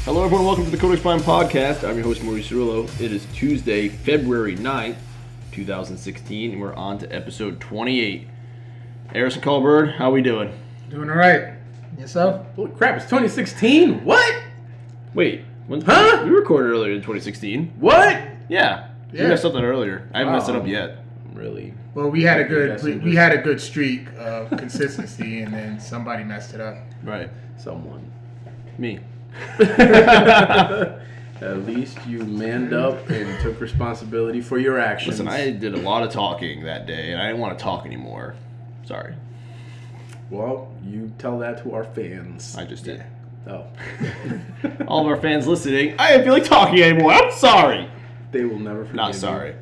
Hello everyone, welcome to the Codex Prime podcast. I'm your host Maurice. It is Tuesday, February 9th, 2016, and we're on to episode 28. Aris and Carl, Byrd, how we doing? Doing all right. Yourself? Holy crap, it's 2016? What? Wait, when, Huh? We recorded earlier in 2016. What? Yeah. You messed up that earlier. I haven't messed it up yet. Really? Well, we had a good streak of consistency, and then somebody messed it up. Right. Someone. Me. At least you manned up and took responsibility for your actions. Listen, I did a lot of talking that day, and I didn't want to talk anymore. Sorry. Well, you tell that to our fans. I just did. Oh. All of our fans listening, I didn't feel like talking anymore. I'm sorry. They will never forgive Not sorry. you.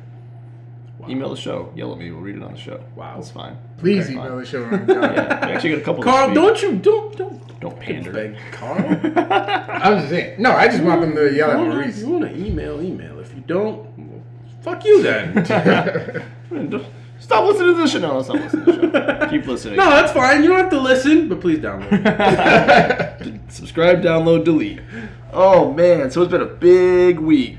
Wow. Email the show. Yell at me. We'll read it on the show. Wow. That's fine. Please Okay, email fine. the show on Yeah, we actually got a couple. Carl, this week. don't pander. beg Carl. I was just saying. No, I just want them to yell at Maurice. You want to email. If you don't, well, fuck you then. Stop listening to the show. No, stop listening to the show. Keep listening. No, that's fine. You don't have to listen, but please download. Subscribe, download, delete. Oh man, so it's been a big week.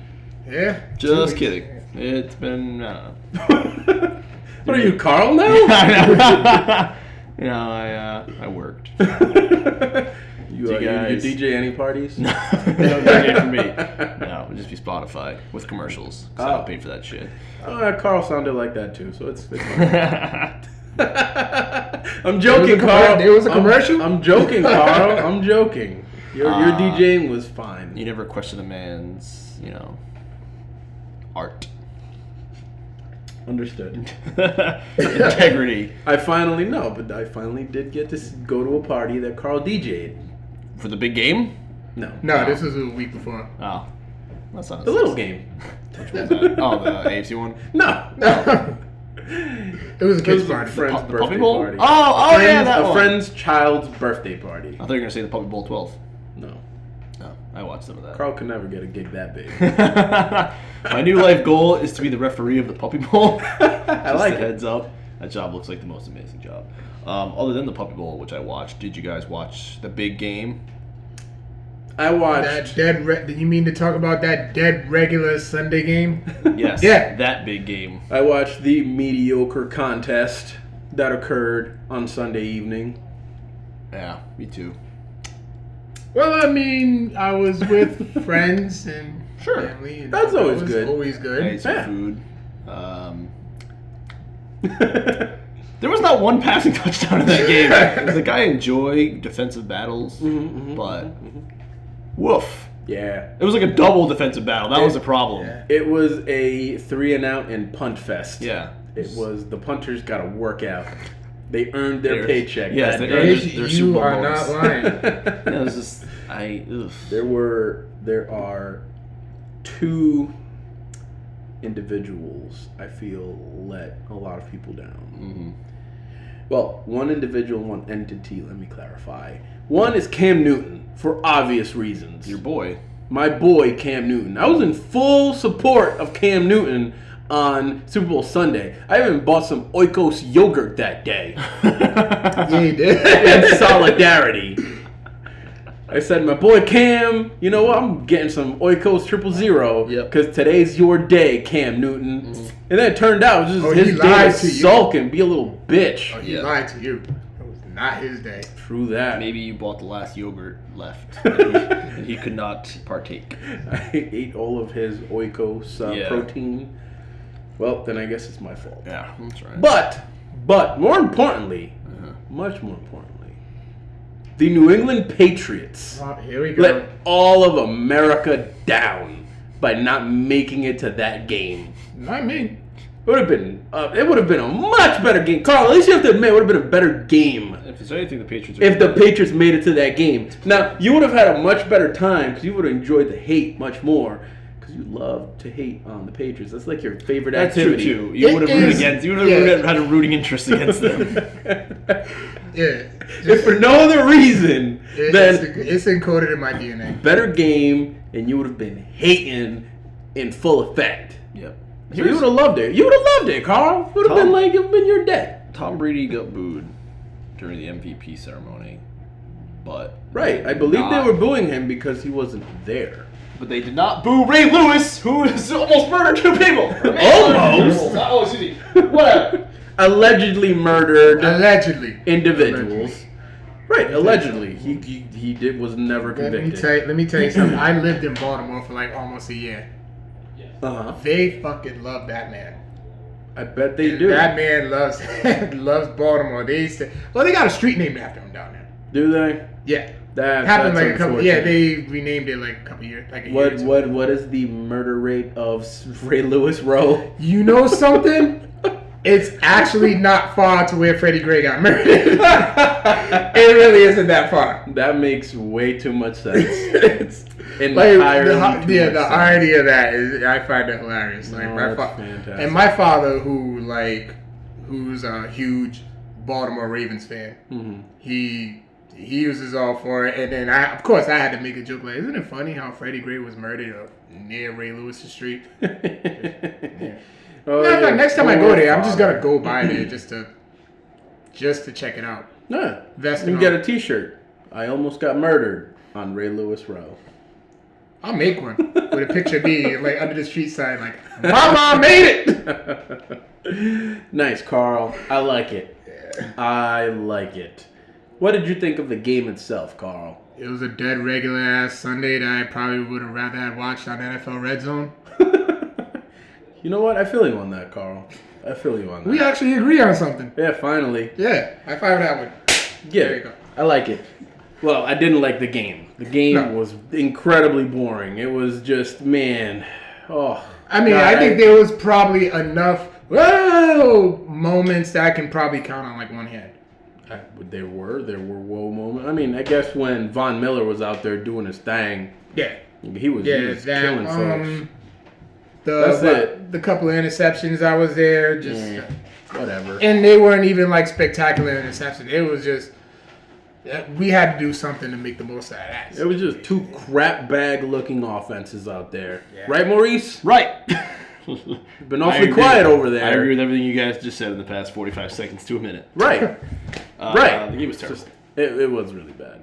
Yeah. Just kidding. It's been I don't know. What are you, Carl now? You know, I worked. You guys- DJ any parties? No, DJ for me. No, it would just be Spotify with commercials. So I don't pay for that shit. Carl sounded like that too, so it's fine. I'm joking, Carl. There was a commercial? I'm joking, Carl. I'm joking. Your DJing was fine. You never question a man's, art. Understood. Integrity. I finally did get to go to a party that Carl DJ'd. For the big game? No. No, this was a week before. Oh. That's not The little game. Which one's that? Oh, the AFC one? No. It was a It kid's was a party. friend's The birthday Puppy Bowl? party. Oh, yeah, that A one. friend's child's birthday party. I thought you were going to say the Puppy Bowl 12. No. No, I watched some of that. Carl could never get a gig that big. My new life goal is to be the referee of the Puppy Bowl. I like a it. heads up. That job looks like the most amazing job. Other than the Puppy Bowl, which I watched, did you guys watch the big game? I watched. You mean to talk about that dead regular Sunday game? Yes. Yeah. That big game. I watched the mediocre contest that occurred on Sunday evening. Yeah, me too. Well, I mean, I was with friends and Sure. family. And That's always it was good. Always I good. ate some Yeah. food. There was not one passing touchdown in that game. Like, I enjoy defensive battles, but woof. Yeah. It was like a double defensive battle. That was the problem. Yeah. It was a 3-and-out and punt fest. Yeah. It was the punters got to work out. They earned their paycheck. Yes, that they day. earned You their Super Bowl are bonus. not lying. Yeah, it was just There are two individuals I feel let a lot of people down. Well, one individual, one entity, let me clarify. One is Cam Newton, for obvious reasons. your boy. My boy, Cam Newton. I was in full support of Cam Newton on Super Bowl Sunday. I even bought some Oikos yogurt that day Yeah, you did. in solidarity. I said, my boy Cam, you know what? I'm getting some Oikos 000 Yep. because today's your day, Cam Newton. And then it turned out it was just he his day lied to to you. sulk and be a little bitch. Oh, he Yeah. lied to you. It was not his day. True that. Maybe you bought the last yogurt left, and he could not partake. I ate all of his Oikos Yeah. protein. Well, then I guess it's my fault. Yeah, that's right. But more importantly, much more importantly, the New England Patriots Oh, here we go. let all of America down by not making it to that game. Not me. It would have been a much better game. Carl, at least you have to admit, it would have been a better game If there's anything the Patriots are if the Patriots made it to that game. Now, you would have had a much better time because you would have enjoyed the hate much more because you love to hate on the Patriots. That's like your favorite That's activity. true too. You would have rooted against. You would have had a rooting interest against them. Yeah. If for no other reason than It's encoded in my DNA. better game, and you would have been hating in full effect. Yep. So you would have loved it. You would have loved it, Carl. It would have been like it would have been your day. Tom Brady got booed during the MVP ceremony. but Right. I believe they were booing him because he wasn't there. But they did not boo Ray Lewis, who has almost murdered 2 people. Almost? Oh, excuse me. Whatever. Allegedly murdered individuals. Allegedly. Right, allegedly. He was never convicted. Let me tell you something. I lived in Baltimore for like almost a year. Uh-huh. They fucking love that man. I bet they do. That man loves loves Baltimore. They got a street named after him down there. Do they? Yeah. That's like a couple. Yeah, they renamed it like a couple years. Like a year or two. What is the murder rate of Ray Lewis Rowe? You know something? It's actually not far to where Freddie Gray got murdered. It really isn't that far. That makes way too much sense. It's entirely the irony of that is I find it hilarious. Like fantastic. And my father, who's a huge Baltimore Ravens fan, mm-hmm. he was all for it. And then I had to make a joke like, isn't it funny how Freddie Gray was murdered near Ray Lewis Street? Yeah. Oh, next time I go there, I'm just gonna go by there just to check it out. Yeah, you can get a T-shirt. I almost got murdered on Ray Lewis Rowe. I'll make one with a picture of me like under the street sign, like "My mom made it." Nice, Carl. I like it. Yeah. I like it. What did you think of the game itself, Carl? It was a dead regular ass Sunday that I probably would have rather had watched on NFL Red Zone. You know what? I feel you on that, Carl. I feel you on that. We actually agree on something. Yeah, finally. Yeah, high five that one. Yeah, there you go. I like it. Well, I didn't like the game. The game was incredibly boring. It was just, man. Oh. I mean, I think there was probably enough moments that I can probably count on like one hand. There were whoa moments. I mean, I guess when Von Miller was out there doing his thing. Yeah. He was killing folks. The couple of interceptions I was there, just whatever. And they weren't even like spectacular interceptions. It was just we had to do something to make the most out of that. It was just 2 crap bag looking offenses out there. Yeah. Right, Maurice? Right. Been awfully quiet over there. I agree with everything you guys just said in the past 45 seconds to a minute. Right. Right. The game was terrible. It was really bad.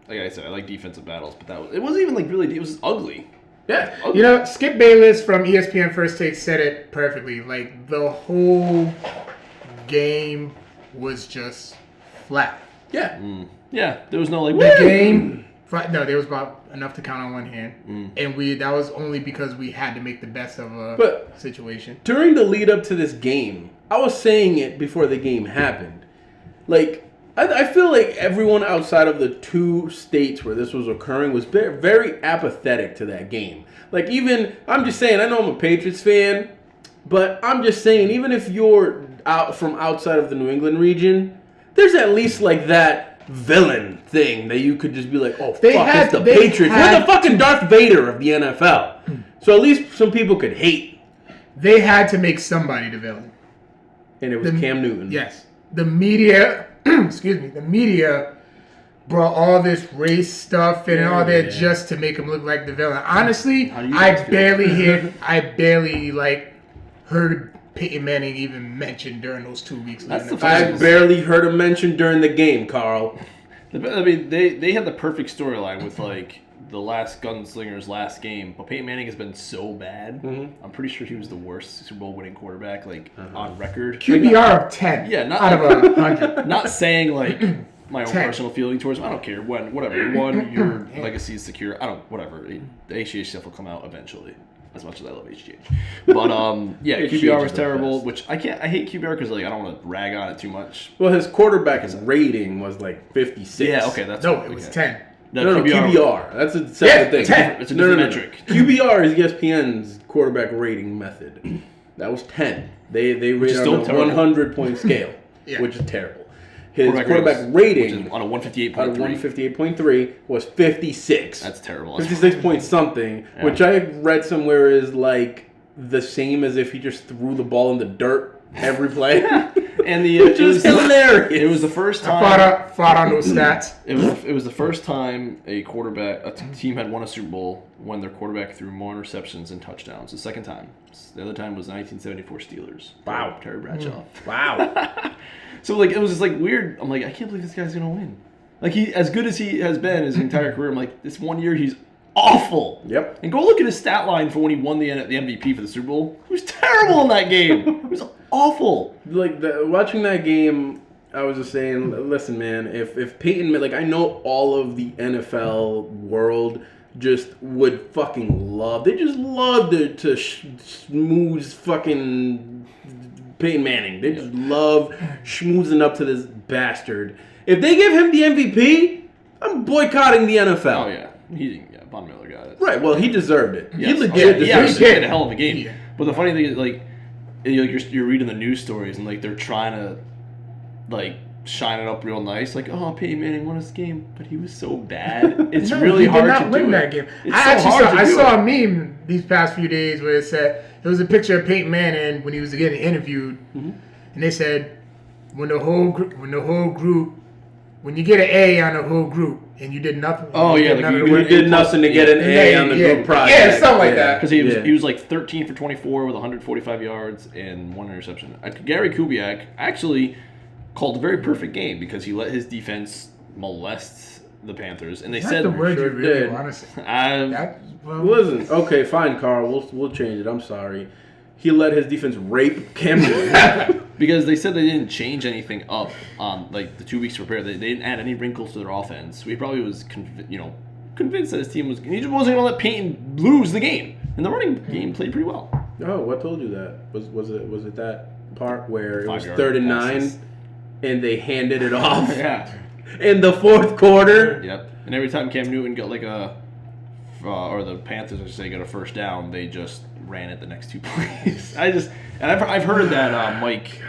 Like I said, I like defensive battles, but it wasn't even like really. It was ugly. Yeah. Ugly. You know, Skip Bayless from ESPN First Take said it perfectly. Like the whole game was just flat. Yeah. Yeah. There was no like the game. No, there was about enough to count on one hand, and that was only because we had to make the best of a situation. During the lead up to this game, I was saying it before the game happened. Like, I feel like everyone outside of the 2 states where this was occurring was very apathetic to that game. Like, even, I'm just saying, I know I'm a Patriots fan, but I'm just saying, even if you're out from outside of the New England region, there's at least like that villain thing that you could just be like, oh, it's the Patriots. We're the fucking Darth Vader of the NFL. So at least some people could hate. They had to make somebody the villain. And it was Cam Newton. Yes. The media, the media brought all this race stuff and all that just to make him look like the villain. Honestly, I barely heard Peyton Manning even mentioned during those 2 weeks. I barely heard him mentioned during the game, Carl. I mean, they had the perfect storyline with like the last Gunslinger's last game, but Peyton Manning has been so bad. I'm pretty sure he was the worst Super Bowl winning quarterback on record. QBR of 10. Yeah, not out of 100. Not saying like my own personal feeling towards him. I don't care whatever. One, your legacy is secure. Whatever. The HGH stuff will come out eventually. As much as I love HGH, but QBR was terrible. Which I hate QBR because I don't want to rag on it too much. Well, his quarterback rating was like 56. Yeah, okay, it was 10. No, QBR. That's a separate thing. 10. It's a different metric. QBR is ESPN's quarterback rating method. That was 10. They rated on a 100-point scale, which is terrible. His quarterback rating on a 158.3 was 56. That's terrible. 56 point something, which I read somewhere is like the same as if he just threw the ball in the dirt every play. And which is hilarious. It was the first time. I fought on those stats. It was the first time a team had won a Super Bowl when their quarterback threw more interceptions than touchdowns. The second time. The other time was 1974 Steelers. Wow. Terry Bradshaw. Wow. So it was just weird. I'm like, I can't believe this guy's gonna win. Like he, as good as he has been his entire career, I'm like, this 1 year he's awful. Yep. And go look at his stat line for when he won the MVP for the Super Bowl. He was terrible in that game. He was awful. Like watching that game, I was just saying, listen, man, if Peyton, like I know all of the NFL world just would fucking love. They just love to schmooze fucking Peyton Manning. They just love schmoozing up to this bastard. If they give him the MVP, I'm boycotting the NFL. Oh yeah, Von Miller got it. Right. Well, he deserved it. Yes. He legit deserved he it. had a hell of a game. Yeah. But the funny thing is, like, you're reading the news stories and like they're trying to like shine it up real nice, like, oh, Peyton Manning won this game, but he was so bad. It's really hard to do. He did not win that game. It's I saw a meme these past few days where it said it was a picture of Peyton Manning when he was getting interviewed, and they said when you get an A on the whole group and you did nothing. Oh yeah, like You did nothing to get an A on the group project. Yeah, something like that. Because he was like 13 for 24 with 145 yards and 1 interception. Gary Kubiak actually called a very perfect game because he let his defense molest the Panthers, and they said the word sure you really did. want to say. Listen, okay, fine, Carl. We'll change it. I'm sorry. He let his defense rape Cam Newton. Because they said they didn't change anything up on like the 2 weeks to prepare. They didn't add any wrinkles to their offense. So he probably was convinced that his team was. He just wasn't going to let Peyton lose the game. And the running game played pretty well. Oh, what told you that? Was it that part where it was 5-yard 3rd and 9 passes. and they handed it off Yeah. in the 4th quarter? Yep. And every time Cam Newton got like or the Panthers, I should say, got a first down, they just ran it the next 2 plays. I've heard that Mike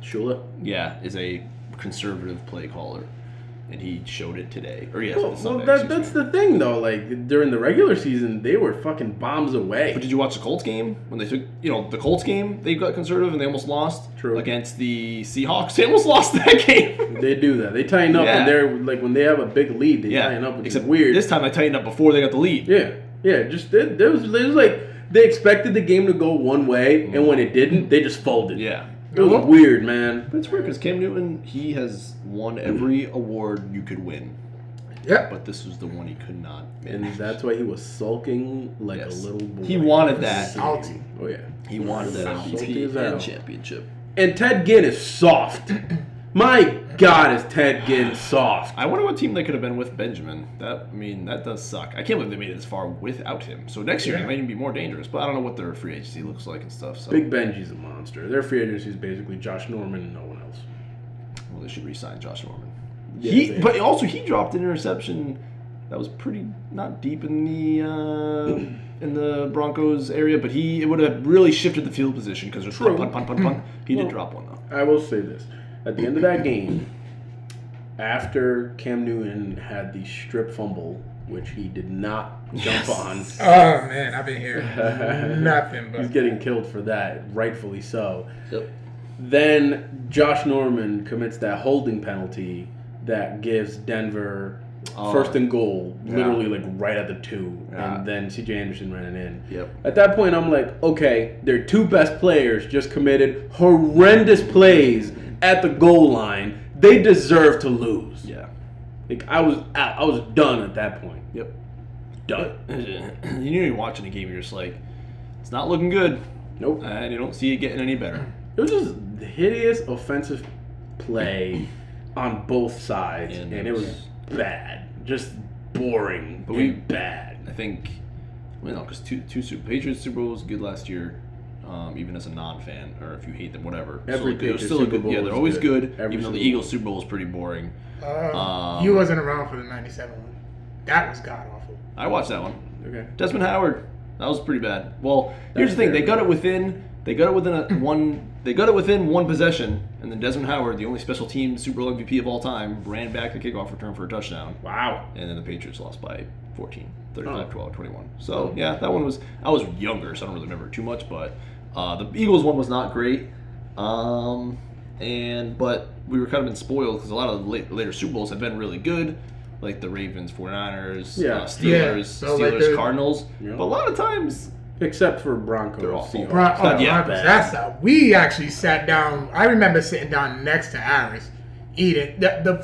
Shula? Yeah, is a conservative play caller, and he showed it today. Or yes, Well, Sunday, that's the thing, though. Like, during the regular season, they were fucking bombs away. But did you watch the Colts game? When they took, the Colts game, they got conservative and they almost lost. True. Against the Seahawks. They almost lost that game. They do that. They tighten up, Yeah. and they're like when they have a big lead, they tighten up, which is Except weird. this time I tightened up before they got the lead. Yeah. Just it was like they expected the game to go one way, and when it didn't, they just folded. Yeah. It was weird, man. But it's weird because Cam Newton, he has won every award you could win. Yep. But this was the one he could not And manage. that's why he was sulking like Yes. a little boy. He wanted that. Salty. Oh yeah. He wanted that Salty MVP as hell. and championship. And Ted Ginn is soft. My God, is Ted Ginn soft. I wonder what team they could have been with Benjamin. That does suck. I can't believe they made it this far without him. So next year, it might even be more dangerous. But I don't know what their free agency looks like and stuff. So. Big Benji's a monster. Their free agency is basically Josh Norman and no one else. Well, they should re-sign Josh Norman. Yeah, But also he dropped an interception that was pretty not deep in the Broncos area, but it would have really shifted the field position because there's punt. He did drop one though. I will say this. At the end of that game, after Cam Newton had the strip fumble, which he did not jump on. Oh man, I've been hearing nothing but. He's getting killed for that, rightfully so. Yep. Then Josh Norman commits that holding penalty that gives Denver first and goal, literally like right at the 2, and then C.J. Anderson ran it in. Yep. At that point, I'm like, okay, their 2 best players just committed horrendous plays at the goal line. They deserve to lose. Yeah. Like I was out. I was done at that point. Yep. Done. You're watching the game, you're just like, it's not looking good. Nope. And you don't see it getting any better. It was just hideous offensive play on both sides, and it was bad. Just boring, but bad. I think, because Patriots Super Bowl was good last year, even as a non-fan, or if you hate them, whatever. Every it was Patriots still a Super good. Bowl Yeah, was they're always good. Every Even though the Super Eagles Super Bowl was pretty boring. You wasn't around for the '97 one. That was god awful. I watched that one. Okay. Desmond Howard. That was pretty bad. Well, here's the thing. They got it within one possession, and then Desmond Howard, the only special team Super Bowl MVP of all time, ran back the kickoff return for a touchdown. Wow. And then the Patriots lost by 14, 35, 12, 21. So, yeah, that one was... I was younger, so I don't really remember too much, but the Eagles one was not great. But we were kind of been spoiled because a lot of the later Super Bowls have been really good, like the Ravens, 49ers, Steelers, So, like, Cardinals. Yeah. But a lot of times... Except for Broncos. They're awful. Seahawks. Broncos. That's how we actually sat down. I remember sitting down next to Aris. eating. Our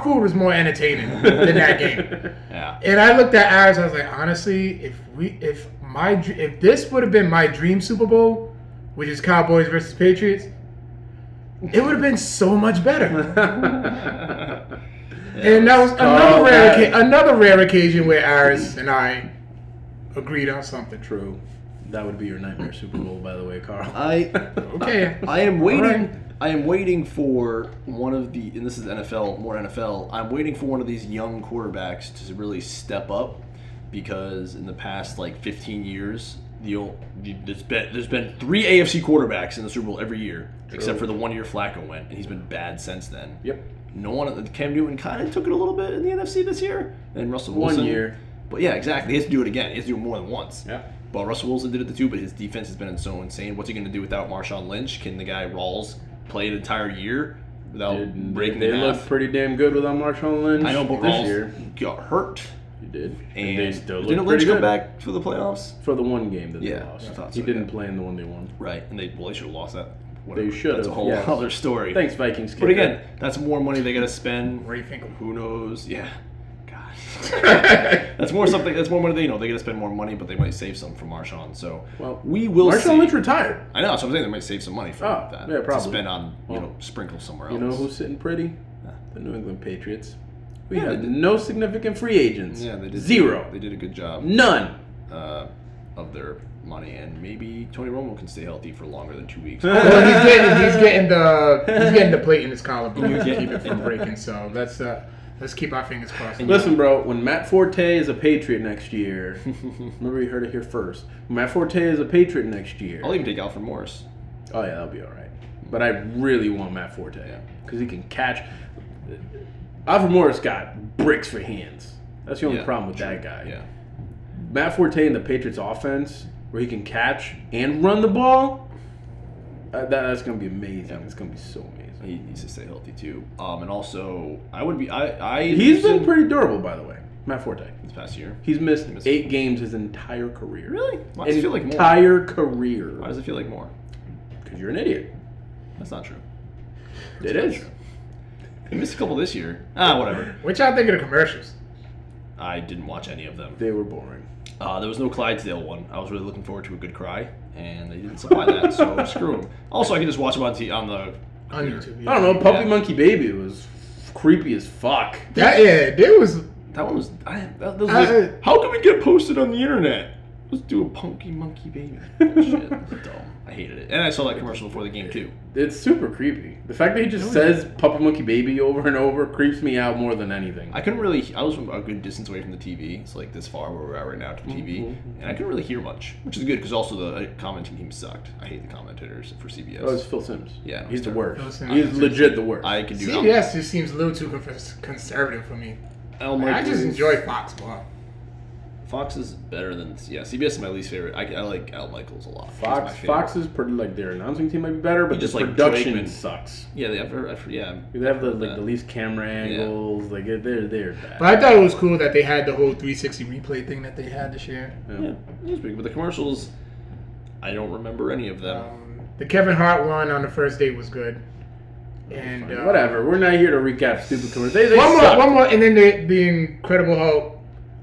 food was more entertaining than that game. Yeah. And I looked at ours. I was like, honestly, if this would have been my dream Super Bowl, which is Cowboys versus Patriots, it would have been so much better. And that was another rare occasion where Aris and I agreed on something. True. That would be your nightmare Super Bowl, by the way, Carl. Okay. I am waiting. Right. I am waiting for one of the, and this is NFL, more NFL. I'm waiting for one of these young quarterbacks to really step up, because in the past 15 years, there's been 3 AFC quarterbacks in the Super Bowl every year, except for the 1 year Flacco went, and he's been bad since then. Yep. No one. Cam Newton kind of took it a little bit in the NFC this year, and Russell Wilson. 1 year. But yeah, exactly. He has to do it again. He has to do it more than once. Yeah. Well, Russell Wilson did it too, but his defense has been so insane. What's he going to do without Marshawn Lynch? Can the guy Rawls play an entire year without breaking They in half? looked pretty damn good without Marshawn Lynch. I know, but this Rawls year got hurt. He did. And they still didn't look Lynch pretty come good back for the playoffs? for the one game that they Yeah, lost. I thought He so, didn't yeah. play in the one they won. Right, and they should have lost that. They should That's a have, whole yes. other story. Thanks, Vikings. But again, that's more money they got to spend. What do you think? Who knows? Yeah. That's more money. They got to spend more money, but they might save some from Marshawn. So we will see. Marshawn Lynch retired. I know. That's what I'm saying. They might save some money from that. Yeah, probably. To spend on sprinkle somewhere else. You know who's sitting pretty? The New England Patriots. We Yeah, had no significant free agents. Yeah, they did. Zero. They did a good job. None. Of their money, and maybe Tony Romo can stay healthy for longer than 2 weeks. Well, he's getting the plate in his collarbone to keep it from breaking. So let's keep our fingers crossed. Listen, bro, when Matt Forte is a Patriot next year, remember you heard it here first. When Matt Forte is a Patriot next year. I'll even take Alfred Morris. Oh, yeah, that'll be all right. But I really want Matt Forte because he can catch. Alfred Morris got bricks for hands. That's the only problem with that guy. Yeah. Matt Forte in the Patriots offense, where he can catch and run the ball, that's going to be amazing. It's going to be so amazing. He needs to stay healthy too. And also, He's been pretty durable, by the way. Matt Forte. this past year. He's missed 8 games his entire career. Really? Why does it feel like more? Entire career. Why does it feel like more? Because you're an idiot. That's not true. It is. He missed a couple this year. Whatever. What y'all think of the commercials? I didn't watch any of them. They were boring. There was no Clydesdale one. I was really looking forward to a good cry, and they didn't supply that, so screw them. Also, I can just watch them on YouTube. Yeah. I don't know. Puppy Monkey Baby was creepy as fuck. There was. That one was. How can we get posted on the internet? Let's do a Punky Monkey Baby. Shit, dumb. I hated it, and I saw that commercial before the game too. It's super creepy. The fact that he just says Puppy Monkey Baby over and over creeps me out more than anything. I couldn't really. I was a good distance away from the TV. It's like this far where we're at right now to the TV, and I couldn't really hear much, which is good because also the commenting team sucked. I hate the commentators for CBS. Oh, it's Phil Sims. Yeah, he's the worst. Phil He's Sims. legit the worst. I can do. CBS just seems a little too conservative for me. I just enjoy Fox more. Fox is better than CBS is my least favorite. I like Al Michaels a lot. Fox's their announcing team might be better, but just the like production sucks. Yeah, they have They have the least camera angles. Like they're bad. But I thought it was cool that they had the whole 360 replay thing that they had this year. Yeah, it was big. But the commercials, I don't remember any of them. The Kevin Hart one on the first date was good. And whatever. We're not here to recap stupid commercials. One more, and then the Incredible Hulk.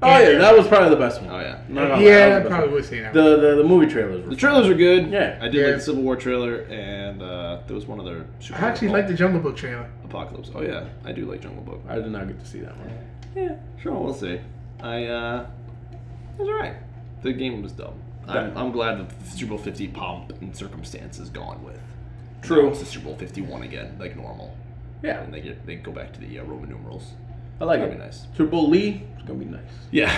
Oh yeah, that was probably the best one. Oh yeah. I probably would say that. The movie trailers. The trailers were good. Yeah. I did like the Civil War trailer, and there was one other. I actually like the Jungle Book trailer. Apocalypse. Oh yeah, I do like Jungle Book. I did not get to see that one. Yeah, sure, we'll see. It was alright. The game was dumb. I'm glad that the Super Bowl 50 pomp and circumstance is gone with. True. Now it's the Super Bowl 51 again, like normal. Yeah. And they go back to the Roman numerals. I like That'd it. be nice. Super Bowl Lee, it's gonna be nice. Yeah.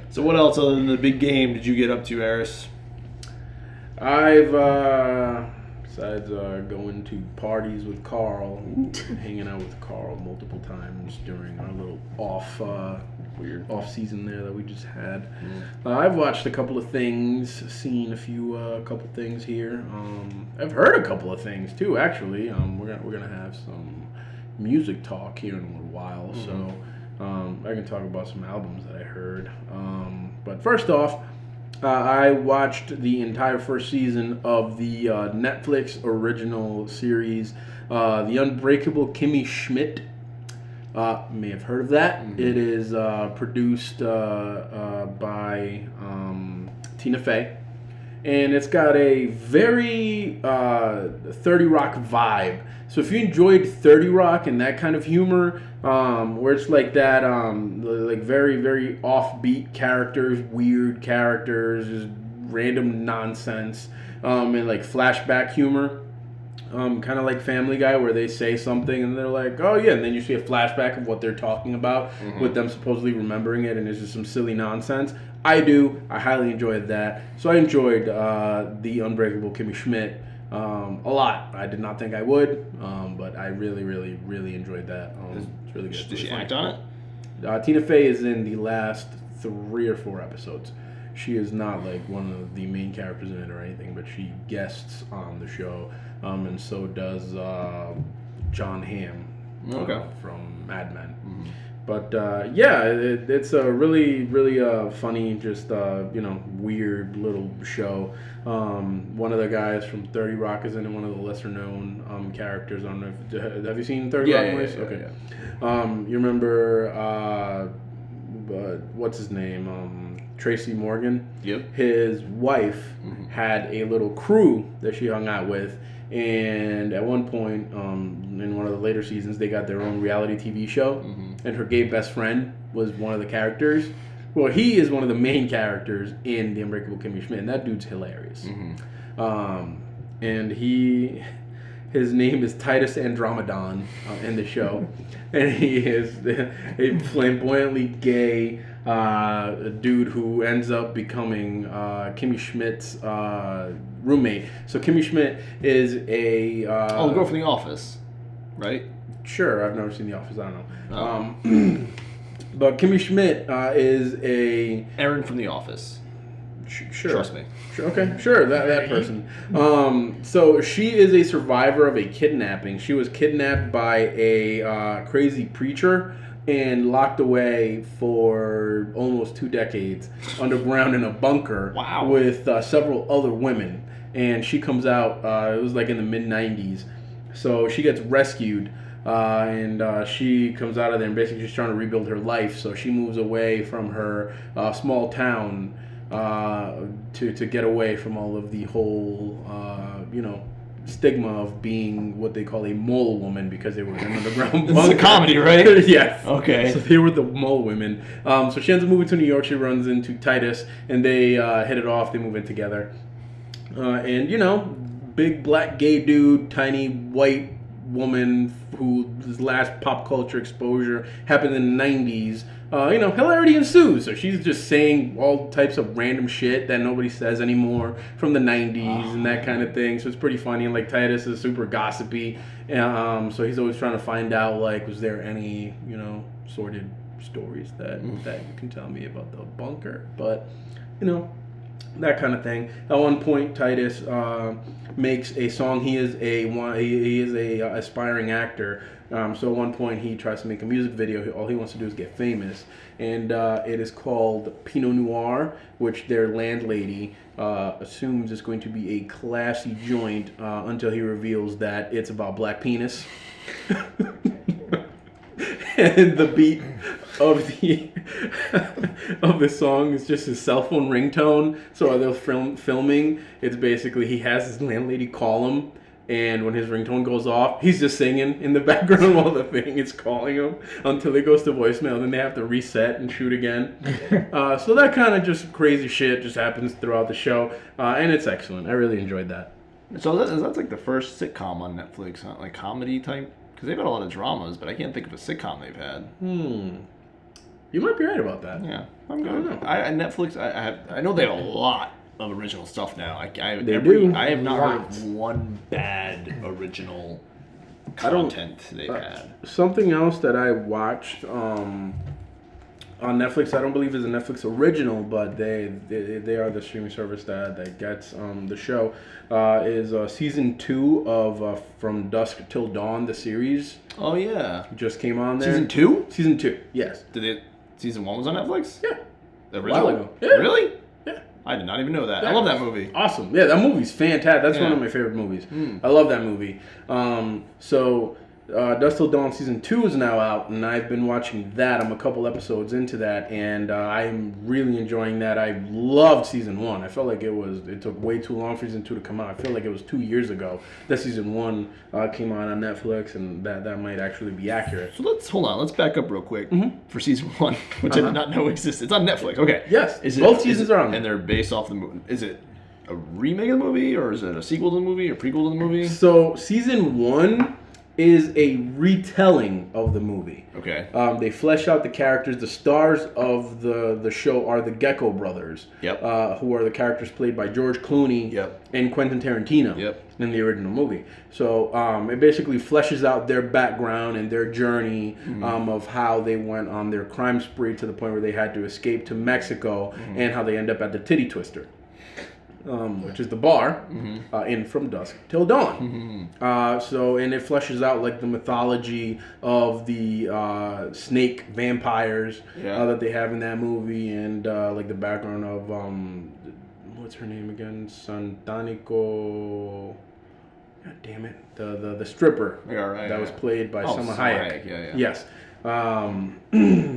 So what else other than the big game did you get up to, Aris? I've besides going to parties with Carl, hanging out with Carl multiple times during our little off season there that we just had. I've watched a couple of things, seen a couple things here. I've heard a couple of things too. Actually, we're gonna have some music talk here in a little while, so I can talk about some albums that I heard. But first off, I watched the entire first season of the Netflix original series, The Unbreakable Kimmy Schmidt. May have heard of that. Mm-hmm. It is produced by Tina Fey. And it's got a very 30 Rock vibe. So if you enjoyed 30 Rock and that kind of humor, where it's like that, like very, very offbeat characters, weird characters, just random nonsense, and like flashback humor, kind of like Family Guy, where they say something and they're like, oh yeah, and then you see a flashback of what they're talking about, with them supposedly remembering it, and it's just some silly nonsense. I highly enjoyed that. So I enjoyed The Unbreakable Kimmy Schmidt a lot. I did not think I would, but I really, really, really enjoyed that. It's really good. Did she act on it? Tina Fey is in the last 3 or 4 episodes. She is not like one of the main characters in it or anything, but she guests on the show, and so does John Hamm from Mad Men. Mm-hmm. But yeah, it's a really, really funny, just weird little show. One of the guys from 30 Rock is in it, one of the lesser known characters. I don't know if have you seen 30 Rock? Yeah, okay. Yeah. You remember what's his name? Tracy Morgan. Yep. His wife had a little crew that she hung out with. And at one point, in one of the later seasons, they got their own reality TV show, and her gay best friend was one of the characters. Well, he is one of the main characters in The Unbreakable Kimmy Schmidt, and that dude's hilarious. And his name is Titus Andromedon in the show, and he is a flamboyantly gay dude who ends up becoming Kimmy Schmidt's roommate. So Kimmy Schmidt is a the girl from The Office, right? Sure, I've never seen The Office. I don't know. But Kimmy Schmidt is a Erin from The Office. Sure. Trust me. Okay, sure, that person. So she is a survivor of a kidnapping. She was kidnapped by a crazy preacher and locked away for almost 2 decades underground in a bunker with several other women. And she comes out, it was like in the mid-90s. So she gets rescued, and she comes out of there and basically she's trying to rebuild her life. So she moves away from her small town to get away from all of the whole, stigma of being what they call a mole woman, because they were in an underground bunker. It's a comedy, right? Yes. Okay. So they were the mole women. So she ends up moving to New York. She runs into Titus, and they hit it off. They move in together. And, big black gay dude, tiny white woman whose last pop culture exposure happened in the 90s. Hilarity ensues. So she's just saying all types of random shit that nobody says anymore from the 90s and that kind of thing. So it's pretty funny. And like Titus is super gossipy. So he's always trying to find out, like, was there any, sordid stories that you can tell me about the bunker? But, that kind of thing. At one point, Titus makes a song. He is a aspiring actor. So at one point, he tries to make a music video. All he wants to do is get famous, and it is called Pinot Noir, which their landlady assumes is going to be a classy joint until he reveals that it's about black penis. And the beat of the song is just his cell phone ringtone. So while they're filming, it's basically he has his landlady call him, and when his ringtone goes off, he's just singing in the background while the thing is calling him until it goes to voicemail. Then they have to reset and shoot again. So that kind of just crazy shit just happens throughout the show, and it's excellent. I really enjoyed that. So that's like the first sitcom on Netflix, huh? Like comedy type. Because they've had a lot of dramas, but I can't think of a sitcom they've had. You might be right about that. Yeah, I'm good. Netflix, I know they have a lot of original stuff now. I have not heard of one bad original content they've had. Something else that I watched on Netflix, I don't believe is a Netflix original, but they are the streaming service that gets the show, is season 2 of From Dusk Till Dawn, the series. Oh yeah, just came on there. Season 2? Season 2, yes. Season 1 was on Netflix? Yeah. The original? A while ago. Yeah. Really? Yeah. I did not even know that. I love that movie. Awesome. Yeah, that movie's fantastic. That's one of my favorite movies. I love that movie. Dusk Till Dawn Season 2 is now out, and I've been watching that. I'm a couple episodes into that, and I'm really enjoying that. I loved Season 1. I felt like it took way too long for Season 2 to come out. I feel like it was 2 years ago that Season 1 came out on Netflix, and that might actually be accurate. So let's back up real quick for Season 1, which I did not know existed. It's on Netflix. Okay. Yes. Both seasons are on there. And they're based off the movie. Is it a remake of the movie, or is it a sequel to the movie, or prequel to the movie? So Season 1 is a retelling of the movie. Okay. They flesh out the characters. The stars of the show are the Gecko brothers. Yep. Who are the characters played by George Clooney Yep. and Quentin Tarantino. Yep. In the original movie. So it basically fleshes out their background and their journey of how they went on their crime spree to the point where they had to escape to Mexico and how they end up at the Titty Twister. Which is the bar in From Dusk Till Dawn. And it fleshes out like the mythology of the snake vampires that they have in that movie, and like the background of what's her name again? Santanico. God damn it! The stripper that was played by Salma Hayek. Yeah. Yes.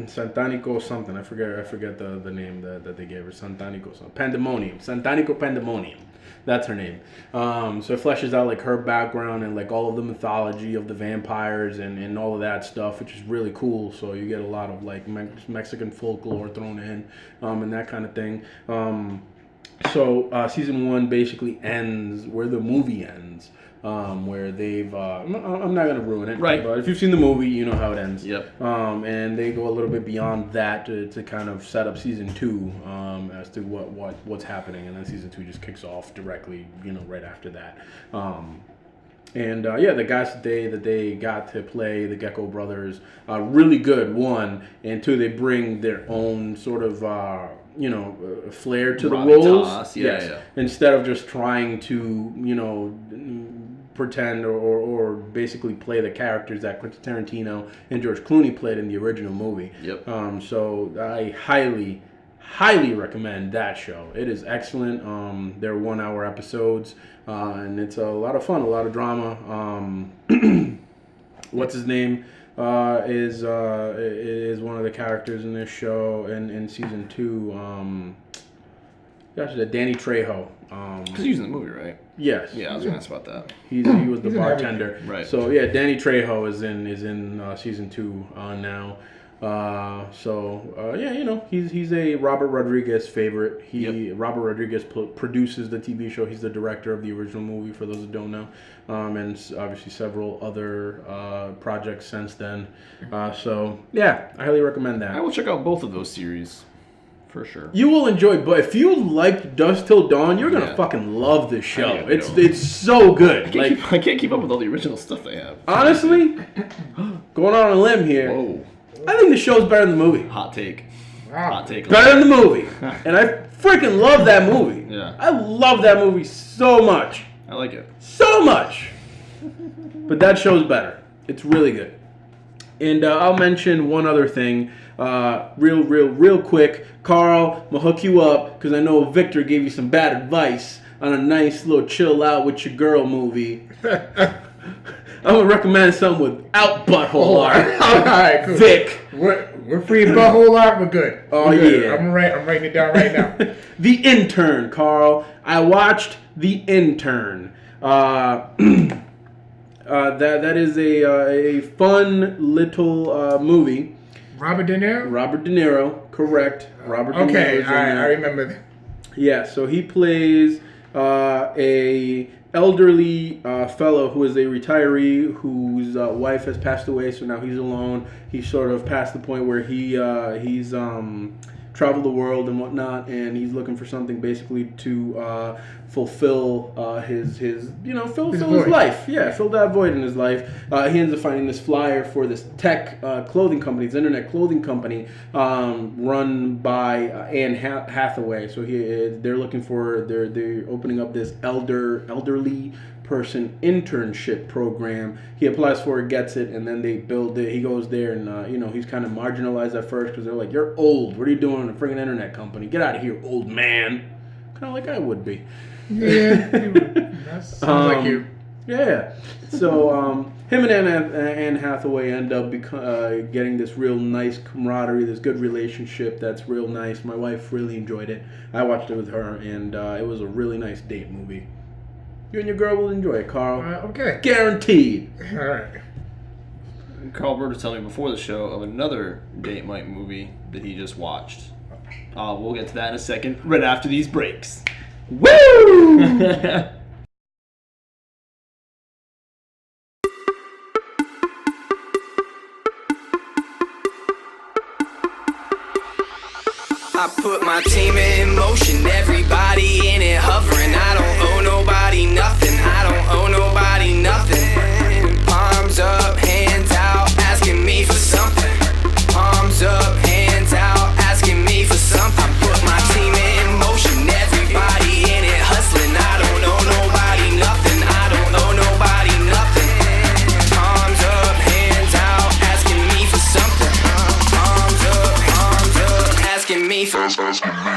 Santanico something. I forget the name that they gave her. Santanico something. Pandemonium. Santanico Pandemonium. That's her name. So it fleshes out like her background and like all of the mythology of the vampires and all of that stuff, which is really cool. So you get a lot of like Mexican folklore thrown in and that kind of thing. So Season 1 basically ends where the movie ends. Where they've, I'm not going to ruin it, right? But if you've seen the movie, you know how it ends. Yep. And they go a little bit beyond that to kind of set up Season 2 as to what's happening, and then Season 2 just kicks off directly, right after that. The guys that they got to play the Gecko brothers, really good. 1 and 2, they bring their own sort of flair to the roles. Yes. Instead of just trying to pretend or basically play the characters that Quentin Tarantino and George Clooney played in the original movie. Yep. So I highly recommend that show. It is excellent. They're 1-hour episodes, and it's a lot of fun, a lot of drama. What's his name is one of the characters in this show in Season 2. Danny Trejo. Because he's in the movie, right? Yes. Yeah, I was going to ask about that. He was the bartender. Right. So yeah, Danny Trejo is in Season 2 now. He's a Robert Rodriguez favorite. Robert Rodriguez produces the TV show. He's the director of the original movie, for those who don't know, and obviously several other projects since then. I highly recommend that. I will check out both of those series. For sure. You will enjoy, but if you like Dusk Till Dawn, you're gonna fucking love this show. It's so good. I can't keep up with all the original stuff they have. Honestly, going on a limb here. Whoa. I think the show's better than the movie. Hot take. Wow. Hot take. Better than the movie. And I freaking love that movie. Yeah. I love that movie so much. I like it. So much. But that show's better. It's really good. And I'll mention one other thing. Real quick. Carl, I'm going to hook you up because I know Victor gave you some bad advice on a nice little chill out with your girl movie. I'm going to recommend something without butthole art. All right, cool. Vic. We're free of butthole art. We're good. We're good. Yeah. I'm writing it down right now. The Intern, Carl. I watched The Intern. That is a fun little movie. Robert De Niro? Robert De Niro, correct. Robert De Niro. Okay, I remember that. Yeah, so he plays a elderly fellow who is a retiree whose wife has passed away, so now he's alone. He's sort of past the point where he's traveled the world and whatnot, and he's looking for something basically to fulfill his life. Yeah, fill that void in his life. He ends up finding this flyer for this tech clothing company, this internet clothing company, run by Anne Hathaway. So they're looking for they're opening up this elderly person internship program. He applies for it, gets it, and then they build it. He goes there, and he's kind of marginalized at first because they're like, "You're old. What are you doing in a freaking internet company? Get out of here, old man." kind of like I would be. Yeah, that sounds like you. Yeah. So him and Anne Hathaway end up getting this real nice camaraderie, this good relationship that's real nice. My wife really enjoyed it. I watched it with her, and it was a really nice date movie. You and your girl will enjoy it, Carl. Okay. Guaranteed. All right. Carl Byrd was telling me before the show of another date night movie that he just watched. We'll get to that in a second, right after these breaks. Woo! I put my team in motion, everybody in it hovering. I don't owe nobody nothing, I don't owe nobody nothing. Palms up, hands out, asking me for something. Palms up, hands out, asking me for something. I put my team in motion, everybody in it hustling. I don't owe nobody nothing, I don't owe nobody nothing. Palms up, hands out, asking me for something. Palms up, asking me for something.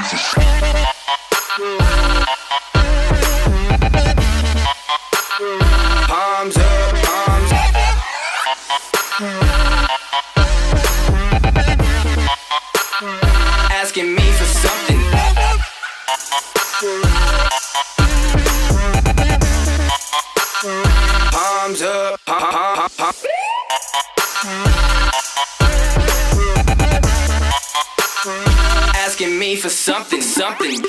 Palms up, asking me for something. Palms up, asking me for something, something.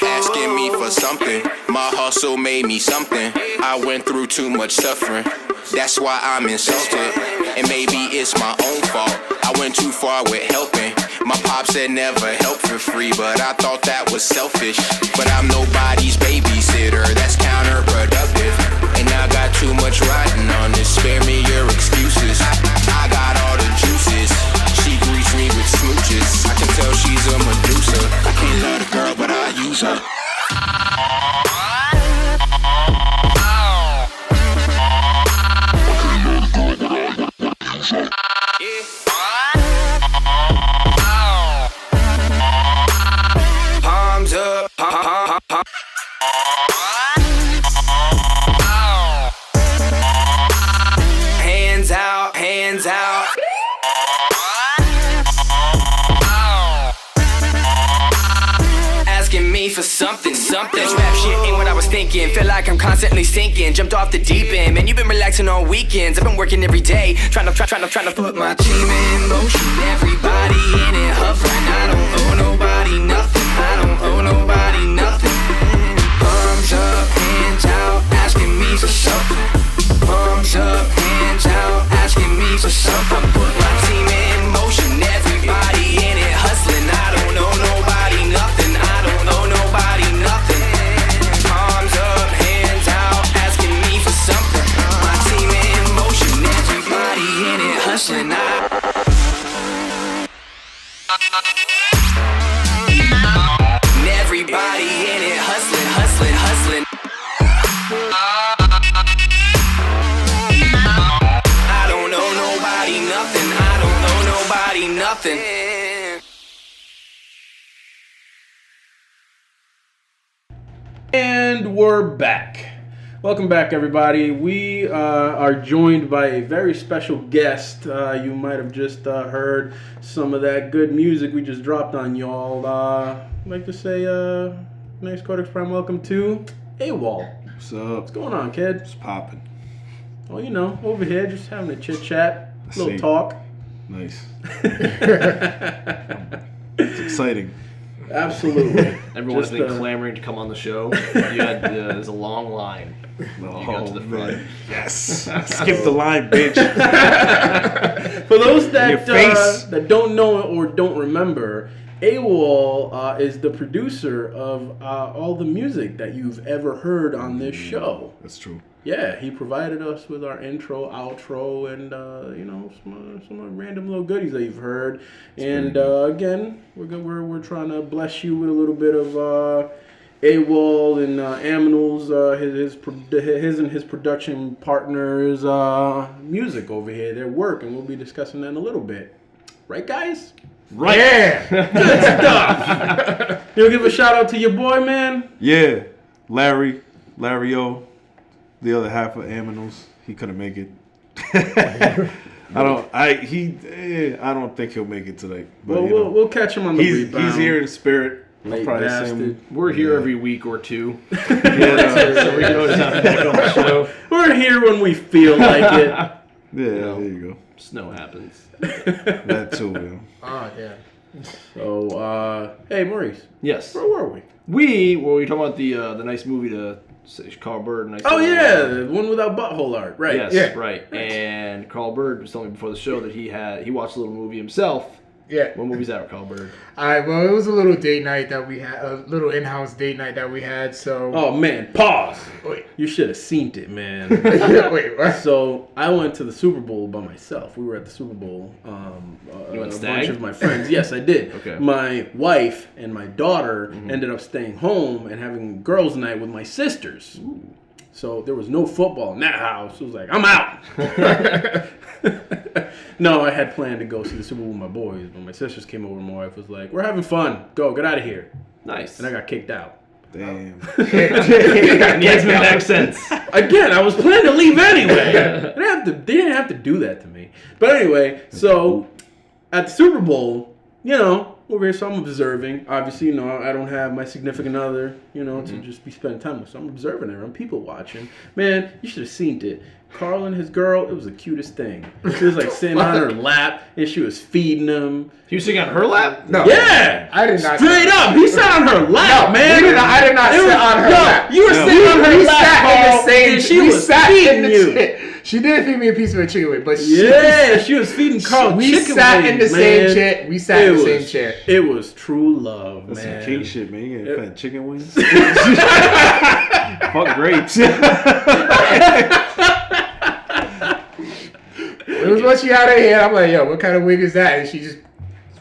Asking me for something. My hustle made me something. I went through too much suffering. That's why I'm insulted. And maybe it's my own fault. I went too far with helping. My pop said never help for free, but I thought that was selfish. But I'm nobody's babysitter, that's counterproductive. And I got too much riding on this, spare me your excuses. I got all the juices, she greets me with smooches. I can tell she's a Medusa, I can't love the girl but I use her. Palms up, hands out, hands out. Asking me for something, something. This rap shit ain't what I was thinking. Feel like I'm constantly sinking. Jumped off the deep end. Man, you've been relaxing on weekends. I've been working every day. Trying to put my team in motion. Everybody in it hovering. I don't owe nobody nothing. I don't owe nobody nothing. Palms up, hands out, asking me for something. Palms up, hands out, asking me for something. I put my team in motion. Everybody in it hustling. I don't owe nobody nothing. I don't owe nobody nothing. Palms up, hands out, asking me for something. My team in motion. Everybody in it hustling. Everybody in it hustling, hustling, hustling. I don't owe nobody nothing. I don't owe nobody nothing. And we're back. Welcome back, everybody. We are joined by a very special guest. You might have just heard some of that good music we just dropped on y'all. I'd like to say, nice Codex Prime welcome to AWOL. What's up? What's going on, kid? It's popping. Well, you know, over here, just having a chit-chat, I little see. talk. Nice. It's exciting. Absolutely. Everyone's Just, been clamoring to come on the show. You had there's a long line. You got to the front. Man. Yes. Skip the line, bitch. For those Your that face. that don't know or don't remember, AWOL is the producer of all the music that you've ever heard on this show. That's true. Yeah, he provided us with our intro, outro, and you know, some random little goodies that you've heard. And again, we're trying to bless you with a little bit of AWOL and AMNLZ, his and his production partners' music over here, their work, and we'll be discussing that in a little bit. Right, guys? Right. Yeah. Good stuff. You'll give a shout out to your boy, man? Yeah. Larry O, the other half of AMNLZ. He couldn't make it. I don't think he'll make it tonight. But, Well, we'll catch him on the rebound. He's here in spirit. Late Probably the bastard. same. We're here every week or two. Yeah. So we can always have him back on the show. We're here when we feel like it. Yeah, there you go. Snow happens. That too, man. Oh, yeah. So, hey, Maurice. Yes. Where were we? We were talking about the nice movie to Carl Byrd. Nice Oh, yeah. The one without butthole art. Right. Yes, Yeah. right. And Carl Byrd was telling me before the show that he watched a little movie himself. Yeah. What movie's that, Carl Byrd? Well, it was a little date night that we had, a little in-house date night that we had, so... Oh, man. Pause. Wait. You should have seen it, man. Wait, what? So I went to the Super Bowl by myself. We were at the Super Bowl. You went a stag? bunch of my friends. Yes, I did. Okay. My wife and my daughter ended up staying home and having girls' night with my sisters. Ooh. So there was no football in that house. It was like, I'm out. No, I had planned to go see the Super Bowl with my boys, but my sisters came over and my wife was like, we're having fun. Go, get out of here. Nice. And I got kicked out. Damn. Yes, that makes sense. Again, I was planning to leave anyway. They didn't have to do that to me. But anyway, so at the Super Bowl, over here, so I'm observing. Obviously, I don't have my significant other, to just be spending time with. So I'm observing everyone, people watching. Man, you should have seen it. Carl and his girl, it was the cutest thing. She was like sitting on her lap, and she was feeding him. He was sitting on her lap? No. Yeah! I did not. Straight up, he sat on her lap, man. I did not sit on her lap. You were sitting on her We lap, sat in Carl, the same. and she we was sat feeding in you. the She did feed me a piece of a chicken wing, but She was feeding Carl we chicken sat wings, in the man. same chair. We sat in the same chair. It was true love, That's man. some king shit, man. You getting fat chicken wings? Fuck grapes. It was what she had in her hand. I'm like, yo, what kind of wig is that? And she just...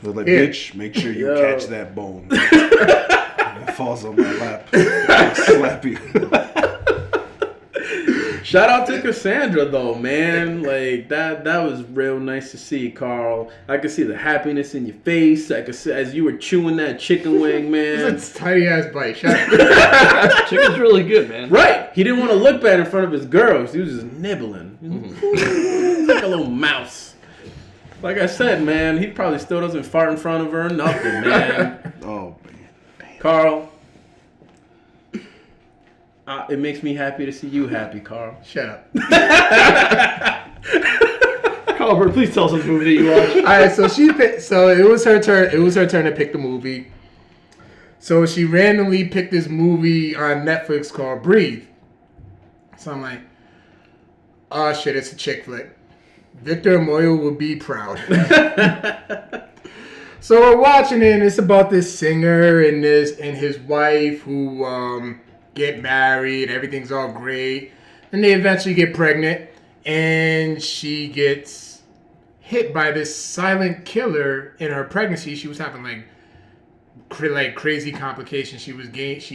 But like, Yeah. bitch, make sure you Yo. catch that bone. It falls on my lap. I'll slap you. Shout out to Cassandra though, man. Like that was real nice to see, Carl. I could see the happiness in your face. I could see as you were chewing that chicken wing, man. It's a tiny ass bite. Shut up. Chicken's really good, man. Right. He didn't want to look bad in front of his girls. He was just nibbling. Like a little mouse. Like I said, man, he probably still doesn't fart in front of her or nothing, man. Oh, man. Carl. It makes me happy to see you happy, Carl. Shut up. Carl Byrd, please tell us what movie that you watched. All right, so she picked. So it was her turn. It was her turn to pick the movie. So she randomly picked this movie on Netflix called Breathe. So I'm like, oh shit, it's a chick flick. Victor Omoayo will be proud. So we're watching it, and it's about this singer and his wife who get married. Everything's all great, and they eventually get pregnant, and she gets hit by this silent killer in her pregnancy. She was having like crazy complications. She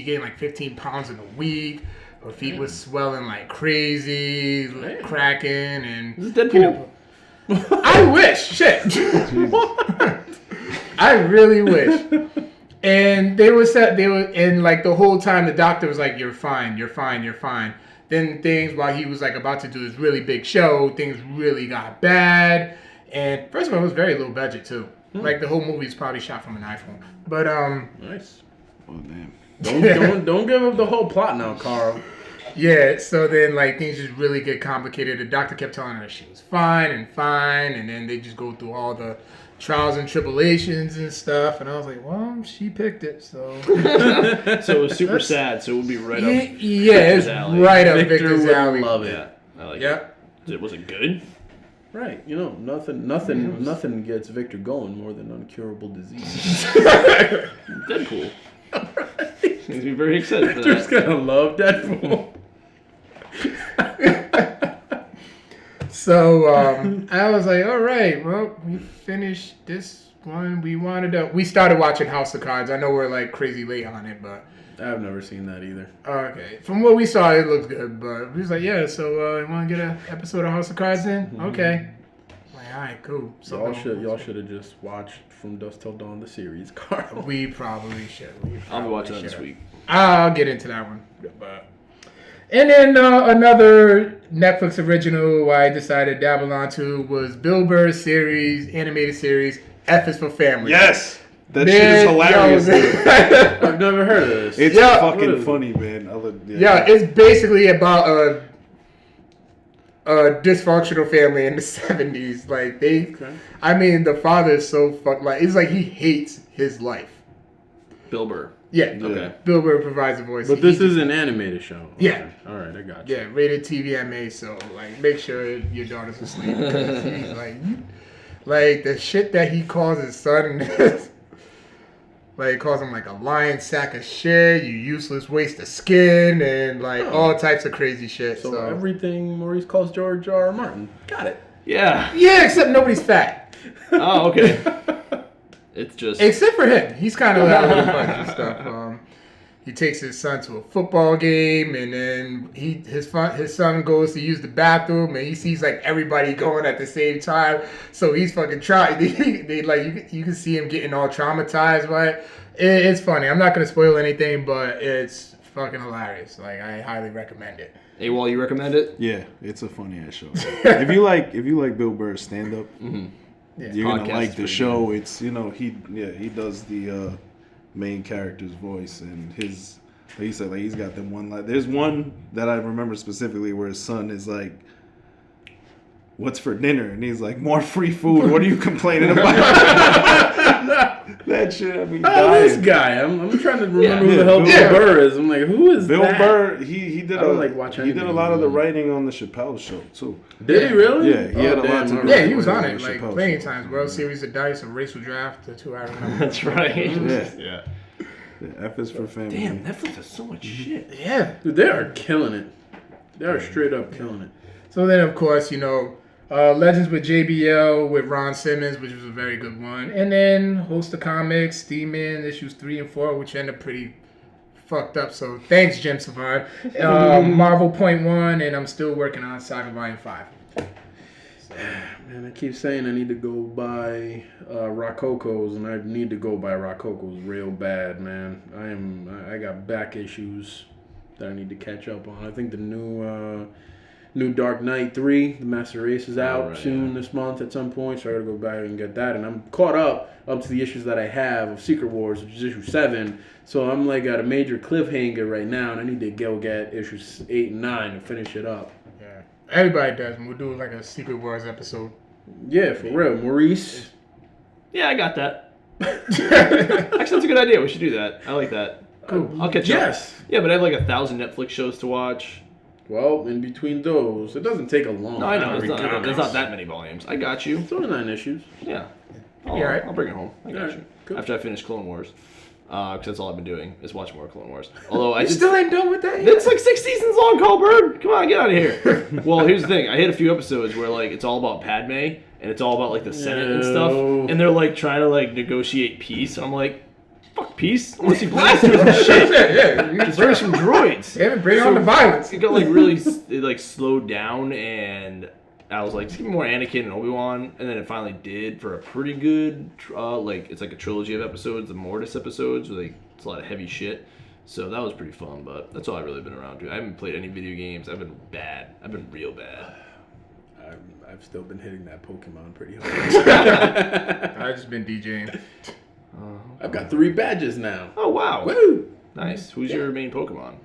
gained like 15 pounds in a week. Her feet was swelling like crazy, like cracking, and Is this Deadpool? I wish. Shit. I really wish. And and like the whole time the doctor was like, "You're fine, you're fine, you're fine." Then things while he was like about to do this really big show, things really got bad. And first of all, it was very low budget too. Like the whole movie is probably shot from an iPhone. But Nice. Oh, damn. Don't give up the whole plot now, Carl. yeah, so then like things just really get complicated. The doctor kept telling her she was fine, and then they just go through all the trials and tribulations and stuff. And I was like, well, she picked it, so So it was super sad, so it would be right up. yeah, it's alley. right up Victor Victor's would alley. love it. Yeah, I like Yep. it. Was it good? Right. Nothing gets Victor going more than uncurable disease. Deadpool. Makes me very excited for Victor's that. gonna love Deadpool. So I was like, all right, well, we finished this one. We started watching House of Cards. I know we're like crazy late on it, but I've never seen that either. Okay. From what we saw, it looked good, but we was like, yeah, so you want to get an episode of House of Cards in? Okay. Like, all right, cool. So Y'all should have just watched From Dusk Till Dawn, the series, Carl. we probably should. I'll be watching that this week. I'll get into that one. But, and then another Netflix original I decided to dabble onto was Bill Burr's series, animated series, F is for Family. Yes! That shit is hilarious. I've never heard of this. It's fucking funny, man. Yeah, it's basically about a dysfunctional family in the 70s. Like, I mean, the father is so it's like he hates his life. Bill Burr. Yeah. Okay. Bill Burr provides the voice. But this is an animated show. Yeah. Okay. All right, I got you. Yeah, rated TVMA, so, like, make sure your daughter's asleep. Because he's like, the shit that he calls his son like, he calls him, like, a lion sack of shit, you useless waste of skin, and, like, all types of crazy shit. So everything Maurice calls George R. R. Martin. Got it. Yeah. Yeah, except nobody's fat. Oh, okay. It's just... Except for him. He's kind of out with a bunch of stuff. He takes his son to a football game, and then his son goes to use the bathroom, and he sees like everybody going at the same time. So he's fucking trying. You can see him getting all traumatized by it. It's funny. I'm not gonna spoil anything, but it's fucking hilarious. Like, I highly recommend it. AWOL, you recommend it? Yeah, it's a funny ass show. if you like Bill Burr's stand up, you're gonna like the show. Good. It's he does the main character's voice, and his, like he said, like he's got them one line. There's one that I remember specifically where his son is like, "What's for dinner?" and he's like, "More free food. What are you complaining about?" That shit, I mean, this guy. I'm trying to remember who the hell Bill Burr is. I'm like, who is Bill that? Burr? He did a lot of the movie. writing on the Chappelle Show too. Did he really? Yeah, he had a lot to do. Yeah, he was on with it like Chappelle plenty of Show. times. World Series of Dice, a racial draft, the two I remember. That's right. Yeah. F is for Family. Damn, Netflix has so much shit. Yeah. Dude, they are killing it. They are straight up killing it. So then, of course, Legends with JBL with Ron Simmons, which was a very good one. And then Host of Comics, Demon, issues 3 and 4, which end up pretty fucked up. So thanks, Jim Savard. Marvel .1, and I'm still working on Saga Volume 5. Man, I keep saying I need to go buy Rococo's, and I need to go buy Rococo's real bad, man. I got back issues that I need to catch up on. I think the new Dark Knight 3, the Master Race, is out soon this month at some point, so I gotta go back and get that. And I'm caught up to the issues that I have of Secret Wars, which is issue 7. So I'm like at a major cliffhanger right now, and I need to go get issues 8 and 9 and finish it up. Yeah. Everybody does, and we'll do like a Secret Wars episode. Yeah, for real. Maurice? Yeah, I got that. Actually, that's a good idea. We should do that. I like that. Cool. I'll catch up. Yes. Yeah, but I have like 1,000 Netflix shows to watch. Well, in between those, it doesn't take a long No, I know. time. There's not that many volumes. I got you. It's only 9 issues. Yeah. Alright. I'll bring it home. I got Alright, you. cool. After I finish Clone Wars. Because that's all I've been doing is watching more Clone Wars. Although I Still ain't done with that yet? It's like 6 seasons long, Carl Byrd. Come on, get out of here. Well, here's the thing. I hit a few episodes where like it's all about Padme and it's all about like the Senate and stuff, and they're like trying to like negotiate peace. And I'm like, fuck peace. I want to see blasters and shit. Yeah. Just bring some droids. Yeah, bring on the violence. It got like really like slowed down, and I was like, just give me more Anakin and Obi-Wan, and then it finally did for a pretty good like it's like a trilogy of episodes, the Mortis episodes, where it's a lot of heavy shit. So that was pretty fun, but that's all I've really been around to. I haven't played any video games. I've been bad. I've been real bad. I've still been hitting that Pokemon pretty hard. I've just been DJing. I've got 3 badges now. Oh, wow. Woo! Nice. Who's your main Pokemon?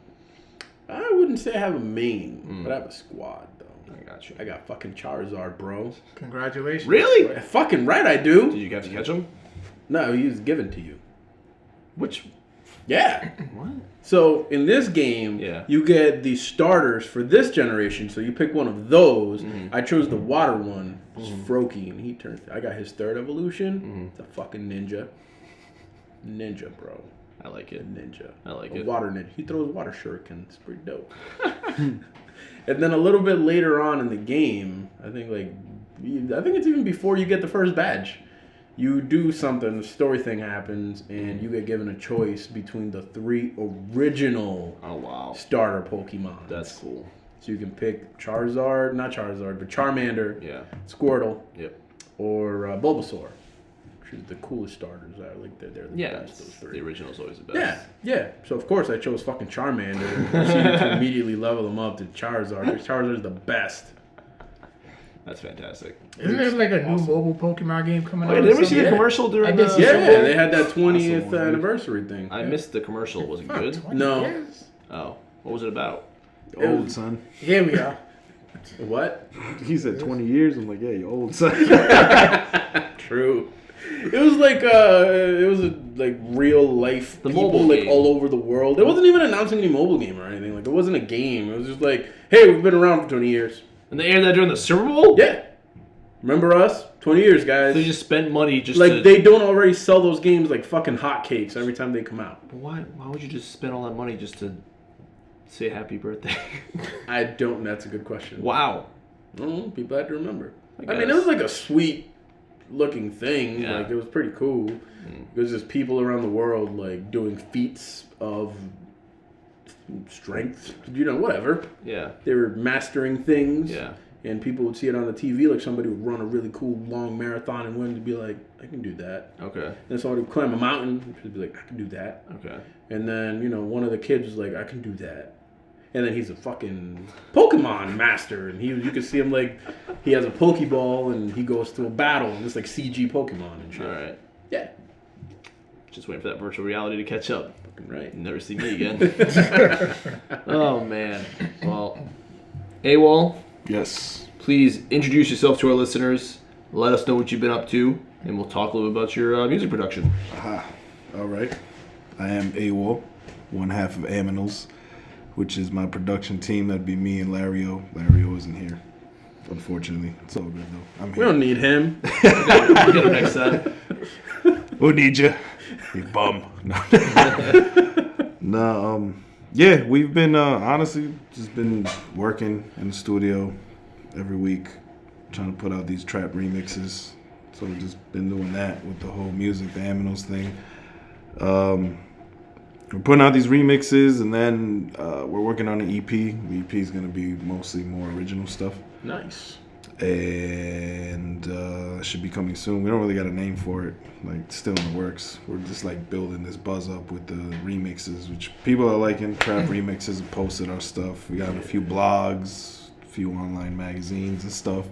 I wouldn't say I have a main, but I have a squad, though. I got you. I got fucking Charizard, bro. Congratulations. Really? Fucking right I do. Did you have to catch him? No, he was given to you. Which? Yeah. What? So in this game, you get the starters for this generation. So you pick one of those. I chose the water one, which is Froakie, and he turns. I got his 3rd evolution. It's a fucking ninja. Ninja, bro. I like it. Ninja. I like a it. Water ninja. He throws water shurikens. It's pretty dope. And then a little bit later on in the game, I think it's even before you get the first badge. You do something, the story thing happens, and you get given a choice between the 3 original starter Pokemon. That's cool. So you can pick Charizard, not Charizard, but Charmander, Squirtle, or Bulbasaur, which is the coolest starters. They're the best, those 3. The original's always the best. Yeah. So of course I chose fucking Charmander. Proceeded to immediately level them up to Charizard. Because Charizard's the best. That's fantastic. Isn't there like a new mobile Pokemon game coming out? Did we see the commercial during the... Yeah, they had that 20th anniversary thing. I missed the commercial. Was it good? No. Years? Oh. What was it about? Old, son. Here we are. What? He said 20 years. I'm like, yeah, you old, son. True. It was like real life the people mobile like game. all over the world. It wasn't even announcing any mobile game or anything. Like it wasn't a game. It was just like, hey, we've been around for 20 years. And they aired that during the Super Bowl? Yeah. Remember us? 20 years, guys. So you just spent money just like to... they don't already sell those games like fucking hotcakes every time they come out. But why would you just spend all that money just to say happy birthday? I don't. That's a good question. Wow. I don't know. People had to remember. I mean, guess. it was like a sweet looking thing. Yeah. Like it was pretty cool. It was just people around the world like doing feats of strength. Whatever. Yeah. They were mastering things. Yeah. And people would see it on the TV, like somebody would run a really cool long marathon and win to be like, I can do that. Okay. Then somebody would climb a mountain, would be like, I can do that. Okay. And then, one of the kids was like, I can do that. And then he's a fucking Pokemon master. And you can see him like, he has a Pokeball and he goes to a battle and it's like CG Pokemon and shit. All right. Yeah. Just waiting for that virtual reality to catch up. Fucking right. You never see me again. Oh, man. Well, AWOL, Yes. please introduce yourself to our listeners. Let us know what you've been up to, and we'll talk a little bit about your music production. Aha. All right. I am AWOL, one half of AMNLZ, which is my production team. That'd be me and Lario. Lario isn't here, unfortunately. It's all good, though. I'm We here. don't need him. We'll get him next time. Who need you? You bum. No. Yeah, we've been, honestly, just been working in the studio every week, trying to put out these trap remixes. So we've just been doing that with the whole music, the AMNLZ thing. We're putting out these remixes, and then we're working on an EP. The EP is going to be mostly more original stuff. Nice. And it should be coming soon. We don't really got a name for it, like still in the works. We're just like building this buzz up with the remixes, which people are liking. Trap remixes, posted our stuff. We got a few blogs, a few online magazines and stuff.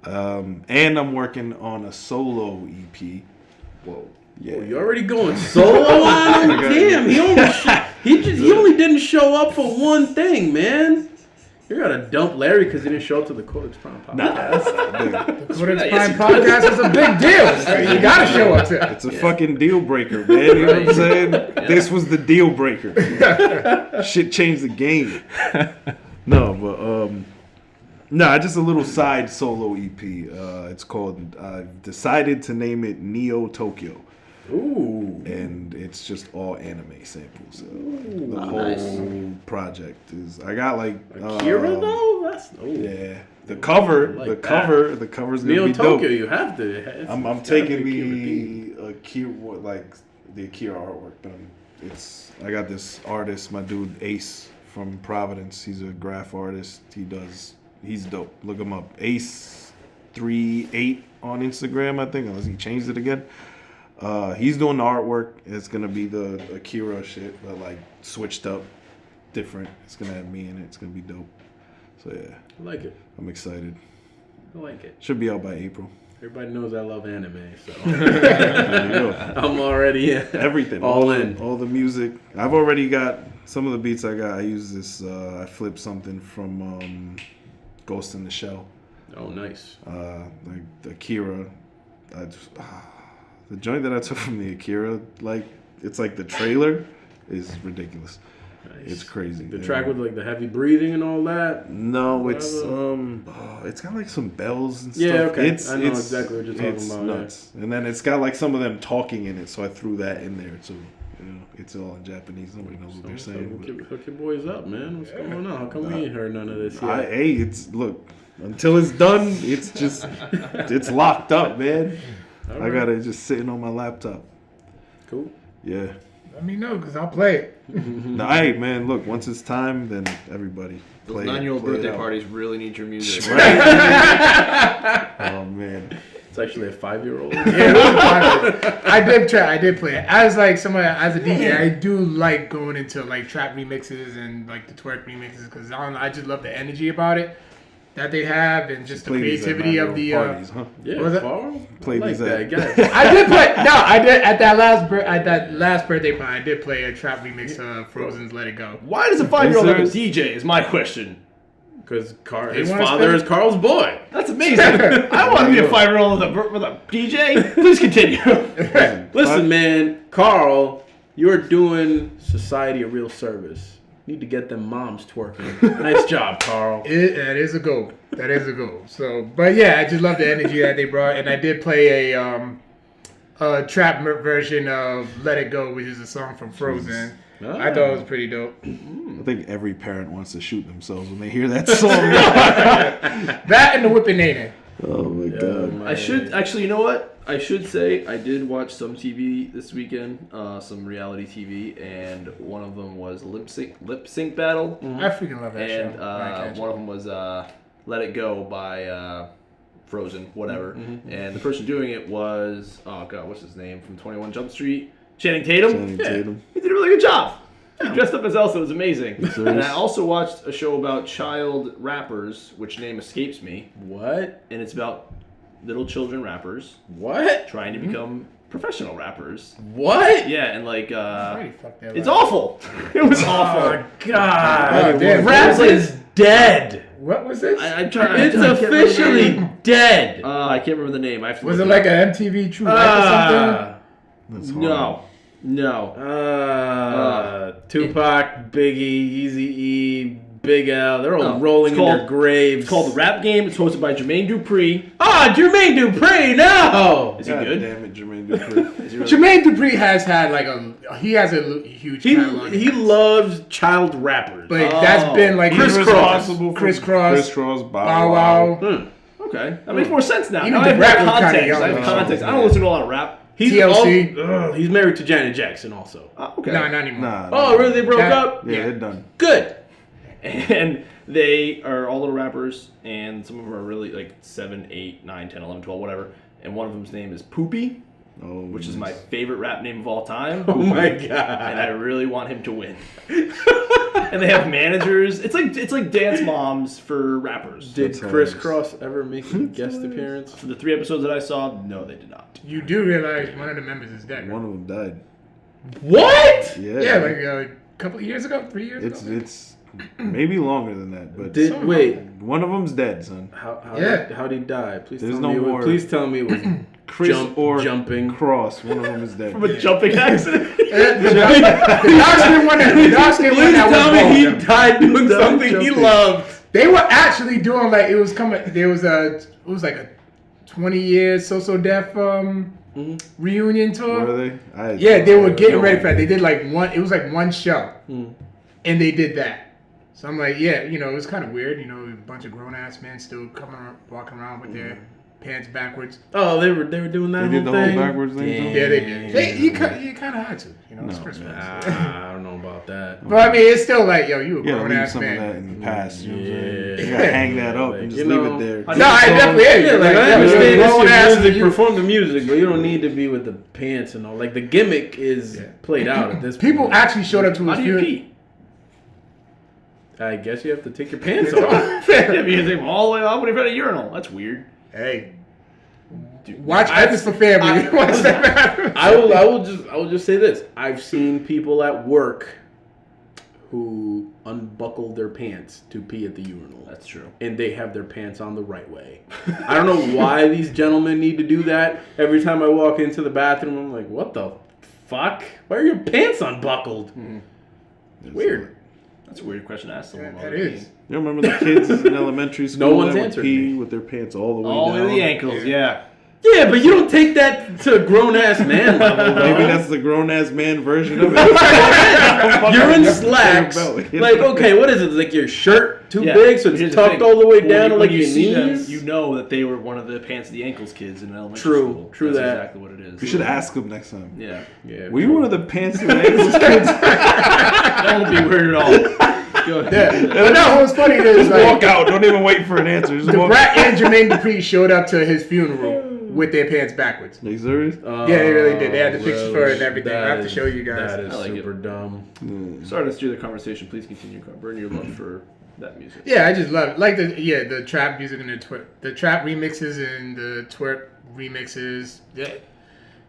And I'm working on a solo EP. Whoa. Yeah. Oh, you already going solo on him? Damn, he only didn't show up for one thing, man. You're gonna dump Larry because he didn't show up to the Codex Prime podcast. The Codex Prime podcast is a big deal. You gotta show up to it. It's a fucking deal breaker, man. You know what I'm saying? This was the deal breaker. Shit changed the game. Just a little side solo EP. It's called, I've decided to name it Neo Tokyo. Ooh. And it's just all anime samples. The whole project is, I got like Akira though? That's yeah. The cover, like the cover's gonna Neo be Tokyo, dope. you have to. I'm taking the Akira artwork, but I got this artist, my dude Ace from Providence. He's a graph artist. He's dope. Look him up. Ace38 on Instagram, I think, unless he changed it again. He's doing the artwork. It's gonna be the Akira shit, but like switched up, different. It's gonna have me in it. It's gonna be dope. So yeah, I like it. I'm excited. I like it. Should be out by April. Everybody knows I love anime, so There you go. I'm already in. Everything, all in. all the music. I've already got some of the beats I got. I use this. I flipped something from Ghost in the Shell. Oh, nice. Like the Akira. The joint that I took from the Akira, like it's like the trailer is ridiculous. Nice. It's crazy. The track with like the heavy breathing and all that. No, it's got like some bells and stuff. Yeah, okay. It's, I know exactly what you're talking it's about. Nuts. And then it's got like some of them talking in it, so I threw that in there too. It's all in Japanese. Nobody knows what they're saying. Hook your boys up, man. What's going on? How come we ain't heard none of this yet? Look, until it's done, it's just it's locked up, man. I got it just sitting on my laptop. Cool. Yeah. Let me know, because I'll play it. No, hey, man, look, once it's time, then everybody Those play 9-year-old play it birthday out. parties really need your music. Oh, man. It's actually a 5-year-old. Yeah, I did play it. As like somebody, as a DJ, I do like going into like trap remixes and like the twerk remixes because I just love the energy about it that they have and just the Play these at creativity of the. 9-year-old parties, huh? Yeah, Was it? Carl. Play I like these that at- guy. I did play. No, I did at that last birthday party. I did play a trap remix of Frozen's "Let It Go." Why does a 5-year-old have a Is DJ? Is my question. Because They his wanna father spend- is Carl's boy. That's amazing. I want to be a 5-year-old with a DJ. Please continue. Listen, man, Carl, you're doing society a real service. Need to get them moms twerking. Nice job, Carl. That is a goal. That is a goal. So, but yeah, I just love the energy that they brought, and I did play a trap version of "Let It Go," which is a song from Frozen. I thought it was pretty dope. I think every parent wants to shoot themselves when they hear that song. That and the whipping Nene. Oh, my God. I should actually. You know what? I should say I did watch some TV this weekend, some reality TV, and one of them was lip sync battle, I freaking love that and show. one of them was "Let It Go" by Frozen, whatever. And the person doing it was what's his name from 21 Jump Street? Channing Tatum. Channing Tatum. He did a really good job. He dressed up as Elsa. It was amazing. Serious? And I also watched a show about child rappers, which name escapes me, What? and it's about little children rappers What? trying to become professional rappers. What? Yeah, and like Already fucked that it's up. awful. It was awful. Oh, God. Oh, damn. Rap is dead. What was this? I'm trying. It's I can't remember the officially name. dead. I can't remember the name. I have to Was look it like an MTV True Life or something? That's hard. No. Tupac, Biggie, Eazy-E, Big L, they're all No, rolling it's in called- their graves. It's called The Rap Game. It's hosted by Jermaine Dupri. Jermaine Dupri, no! Is he God good? damn it, Jermaine Dupri. Is he really- Jermaine Dupri has had like he has a huge catalog. He loves child rappers. But that's been like Criss He's Cross. responsible for Crisscross, Crisscross, Bow Wow. Okay, that makes more sense now. Even Now the I have rap more was kinda context. young. I have context. I don't listen to a lot of rap. He's TLC. he's married to Janet Jackson also. Okay. No, not anymore. Nah. Oh, really? They broke That- up? Yeah, they're done. Good. And they are all little rappers, and some of them are really like 7, 8, 9, 10, 11, 12, whatever. And one of them's name is Poopy, Oh, which is my favorite rap name of all time. Oh my And God. I really want him to win. And they have managers. It's like dance moms for rappers. Did That's Criss hilarious. Cross ever make a guest appearance? For the 3 episodes that I saw, no, they did not. You do realize one of the members is dead. one of them died. What? Yeah. Yeah, like a couple of years ago, 3 years ago. It's maybe longer than that, but Wait. one of them's dead, son. How'd he die? Please There's tell no me. more. Please tell me it was Chris or jumping. Cross. One of them is dead. From a jumping accident. The dark-skinned one that Tell was me he bald. died doing something he loved. They were actually doing like it was like a 20-year So Def reunion tour. Were they? Yeah, they were getting ready for that. They did like one. It was like one show, and they did that. So I'm like, yeah, it was kind of weird. A bunch of grown ass men still walking around with their pants backwards. Oh, they were doing that They whole did the thing. whole backwards thing. too? Yeah, they did. You kind of had to. It's Christmas. I don't know about that. But I mean, it's still like, yo, you a Yeah, grown leave ass some of that man. in the past. You know what I'm saying? Yeah. You gotta hang that up and just leave it there. No, I definitely is. Yeah, like Like, I yo, understand you're a it's grown your ass music, you- perform the music, but you don't need to be with the pants and all. Like the gimmick is played out at this People point. actually showed up to How his do you funeral. pee? I guess you have to take your pants off. Yeah, because they go all the way up when you've got a urinal. That's weird. Hey, watch Breakfast for Family. Watch that. I will just say this. I've seen people at work who unbuckle their pants to pee at the urinal. That's true. And they have their pants on the right way. I don't know why these gentlemen need to do that. Every time I walk into the bathroom, I'm like, what the fuck? Why are your pants unbuckled? It's weird. That's a weird question to ask someone. That is. You remember the kids in elementary school No one's that would answered pee me. with their pants all the way All the way down? to the ankles, yeah. Yeah, but you don't take that to a grown-ass man level, though. Maybe that's the grown-ass man version of it. You're in slacks. Like, okay, what is it? Like your shirt too big, so it's tucked all the way down to like your knees? You know that they were one of the pants to the ankles kids in elementary school. True. That's that. exactly what it is. You should ask him next time. Yeah. Were you one of the pants to the ankles kids? That won't be weird at all. Go ahead. But no, what's funny is like, Walk out. Don't even wait for an answer. Just the walk Brat and Jermaine Dupri showed up to his funeral with their pants backwards. Are you serious? Yeah, they really did. They had the pictures for it and everything. I have to show you guys. That is I like super dumb. Sorry to steer the conversation. Please continue. Burn your love for that music. Yeah, I just love it. Like the trap music and the trap remixes and the twerk remixes. Yeah.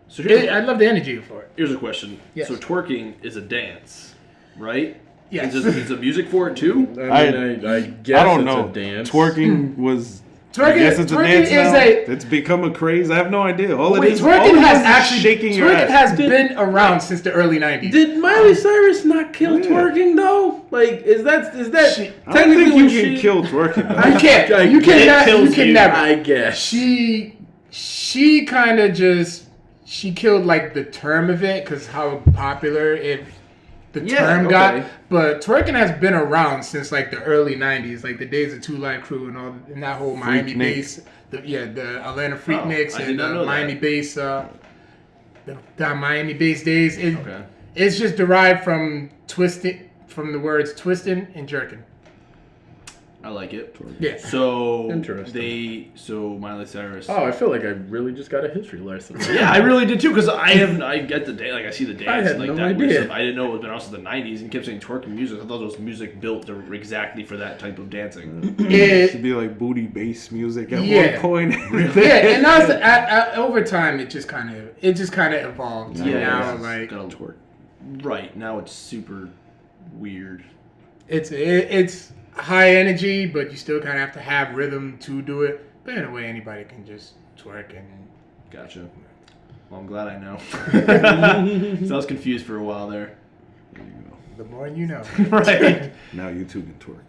So I love the energy for it. Here's a question. Yes. So twerking is a dance, right? Yes. Is there music for it too? I guess I don't know. it's a dance. Twerking was. Twerking, I guess it's a twerking dance now. is It's become a craze. I have no idea. All it is. twerking all it has is actually shaking your twerking ass. has been around since the early 90s. Did Miley Cyrus not kill Yeah. twerking though? Like, is that I don't technically think when you she can kill twerking. though. You can't. Like, You cannot. it kills You can you, never. I guess. She kind of just killed like the term of it because how popular the term got. But twerking has been around since like the early 90s, like the days of Two Live Crew and that whole Miami bass. The Atlanta Freakniks and the Miami bass. The Miami bass days. It's just derived from the words twisting and jerking. I like it. Yeah. So Interesting. So Miley Cyrus. Oh, I feel like I really just got a history lesson. Yeah, I really did too, because I get the day, like I see the dance, I had like no that weird idea. stuff. I didn't know it was been out since the '90s, and kept saying twerking music. I thought it was music built exactly for that type of dancing. It should be like booty bass music at one point. Yeah, and now over time it just kind of evolved. Now like gotta twerk. Right now it's super weird. it's high energy, but you still kind of have to have rhythm to do it. But in a way, anybody can just twerk and. Gotcha. Well, I'm glad I know. So I was confused for a while there. The more you know. Right. Now you two can twerk.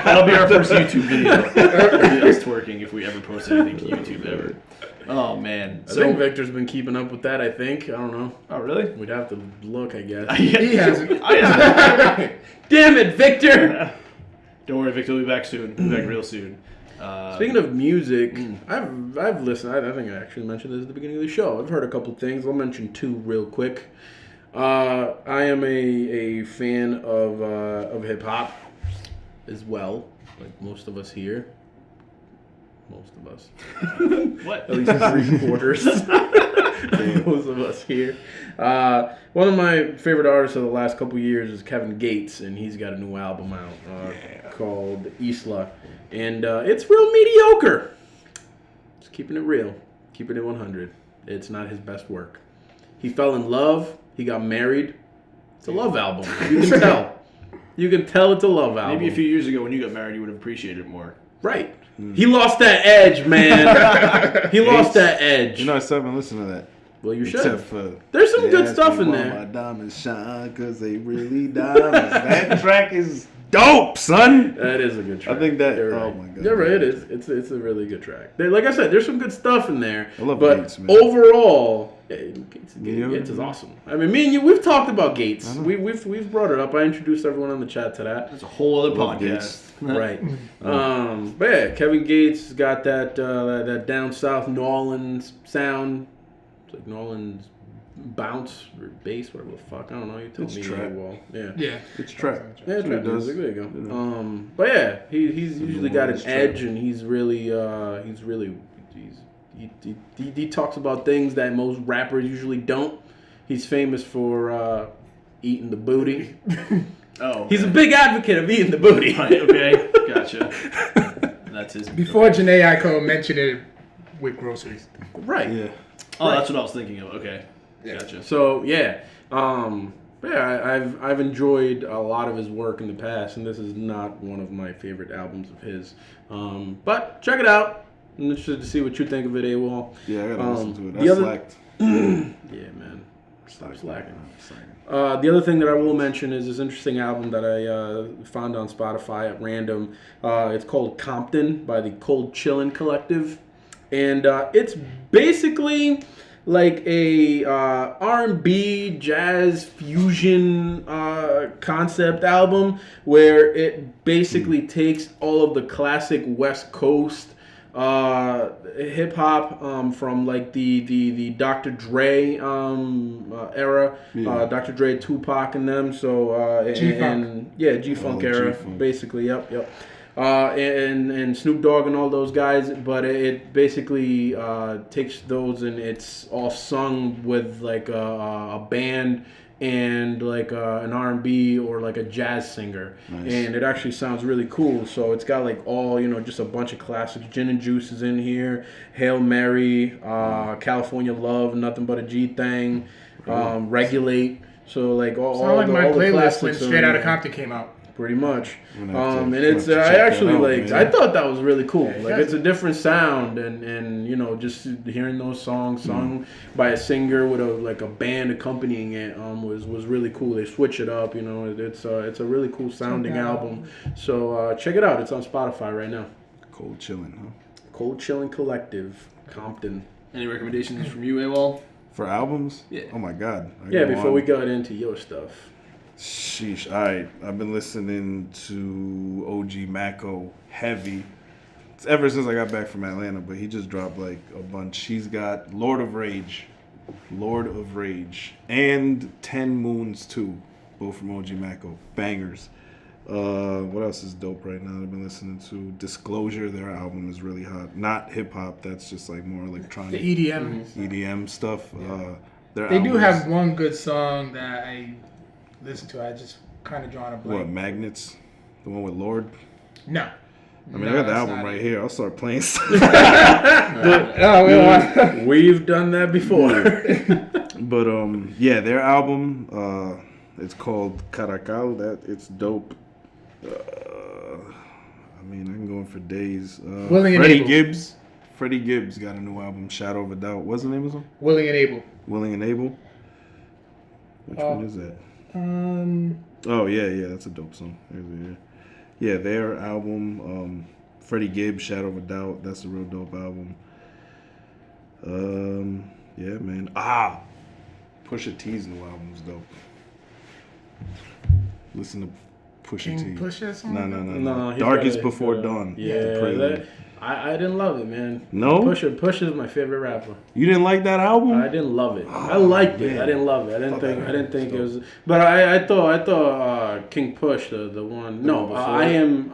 That'll be our first YouTube video. It'll be us twerking if we ever post anything to YouTube ever. Oh man. I think Victor's been keeping up with that, I think. I don't know. Oh really? We'd have to look, I guess. He hasn't. Damn it, Victor! Don't worry, Victor will be back soon. Be back real soon. Speaking of music, I've listened. I think I actually mentioned this at the beginning of the show. I've heard a couple things. I'll mention two real quick. I am a fan of hip hop as well, like most of us here. Most of us. What? At least 3/4. Most of us here. One of my favorite artists of the last couple years is Kevin Gates, and he's got a new album out called Isla. And it's real mediocre. Just keeping it real. Keeping it 100. It's not his best work. He fell in love. He got married. It's a love album. You can tell. You can tell it's a love album. Maybe a few years ago when you got married, you would have appreciated it more. Right. He lost that edge, man. He lost that edge. You know, I still haven't listened to that. Well, you should. Except for There's some good ask stuff me in why there. My diamonds shine because they really diamonds. That track is dope, son. That is a good track. I think that. You're Oh right. my god. You're right. It is. It's a really good track. Like I said, there's some good stuff in there. I love but Gates, man. overall, Gates Yeah. is awesome. I mean, me and you, we've talked about Gates. We've brought it up. I introduced everyone on the chat to that. That's a whole other Love podcast. Right. But yeah, Kevin Gates has got that down south New Orleans sound. It's like New Orleans bounce or bass, whatever the fuck. I don't know. You tell It's me. trap. Well, yeah. Yeah. It's trap. Yeah, That's what trap it does. music. There you go. But yeah, he's usually got an edge, and he talks about things that most rappers usually don't. He's famous for eating the booty. Oh. He's a big advocate of eating the booty. Right, okay. Gotcha. That's his. Before Janae Aiko mentioned it with groceries. Right. Yeah. Oh, that's what I was thinking of. Okay. Gotcha. So yeah, I've enjoyed a lot of his work in the past, and this is not one of my favorite albums of his. But check it out. I'm interested to see what you think of it, AWOL. Yeah, I gotta listen to it. the I other- slacked. Yeah, man. Stop slacking. The other thing that I will mention is this interesting album that I found on Spotify at random. It's called Compton by the Cold Chillin' Collective. and it's basically like a R&B jazz fusion concept album where it basically takes all of the classic West Coast hip hop from like the Dr. Dre era, Dr. Dre, Tupac, and them. So G-Funk. G-Funk era, G-Funk. Basically. Yep. And Snoop Dogg and all those guys, but it basically takes those and it's all sung with like a band and like an R&B or like a jazz singer. Nice. And it actually sounds really cool. So it's got like all, just a bunch of classics. Gin and Juice is in here, Hail Mary, California Love, Nothing But a G Thing, Regulate. So like all like my all the playlist classics when Straight Outta Compton came out. Pretty much. And it's I actually like I thought that was really cool. Like it's a different sound and just hearing those songs sung by a singer with a band accompanying it was really cool. They switch it up, it's a really cool sounding album. So check it out. It's on Spotify right now. Cold Chillin', huh? Cold Chillin' Collective, Compton. Any recommendations from you, AWOL? For albums? Yeah. Oh my God. Before we got into your stuff. Sheesh. All right. I've been listening to OG Mako heavy. It's ever since I got back from Atlanta, but he just dropped like a bunch. He's got Lord of Rage, and 10 Moons 2, both from OG Mako. Bangers. What else is dope right now I've been listening to? Disclosure, their album is really hot. Not hip hop, that's just like more electronic. The EDM. EDM stuff. They do have one good song that I listen to. I just kind of drawn a blank. What, Magnets? The one with Lord? No. I mean, I got the album right here. I'll start playing stuff. We've done that before. But their album, it's called Caracal. It's dope. I mean, I can go in for days. Freddie Gibbs got a new album, Shadow of a Doubt. What's the name of it? Willing and Able. Willing and Able? Which one is that? Oh, yeah, that's a dope song. Yeah, their album, Freddie Gibbs, Shadow of a Doubt, that's a real dope album. Yeah, man. Pusha T's new album is dope. Listen to Pusha T. Pusha song? No. Darkest Before Dawn. Yeah, I didn't love it, man. No? Pusha is my favorite rapper. You didn't like that album? I didn't love it. I liked it. I didn't love it. I didn't think it was. But I thought King Push the one. No, I am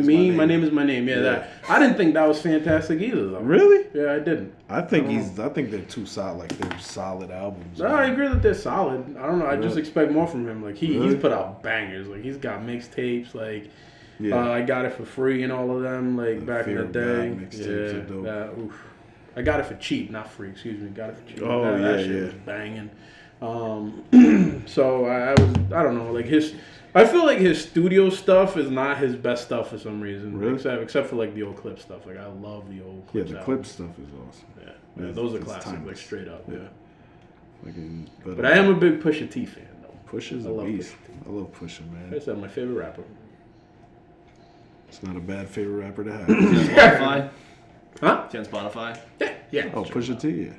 me. My name is my name. Yeah, that. I didn't think that was fantastic either, though. Really? Yeah, I didn't. I think they're too solid. Like they're solid albums. No, I agree that they're solid. I don't know. I just expect more from him. Like he's put out bangers. Like he's got mixtapes. Like. Yeah. I got it for free and all of them, like back in the day. I got it for cheap, not free. Excuse me. Got it for cheap. That shit was banging. So I don't know. Like I feel like his studio stuff is not his best stuff for some reason. Really? Except for like the old clip stuff. Like I love the old clips. Yeah, the clip stuff is awesome. Yeah, those are classic. Timeless. Like straight up. Yeah. But I am a big Pusha T fan though. Pusha's a beast. I love Pusha, man. That's my favorite rapper. It's not a bad favorite rapper to have. Spotify? Huh? It's on Spotify? Yeah. Oh, Pusha T?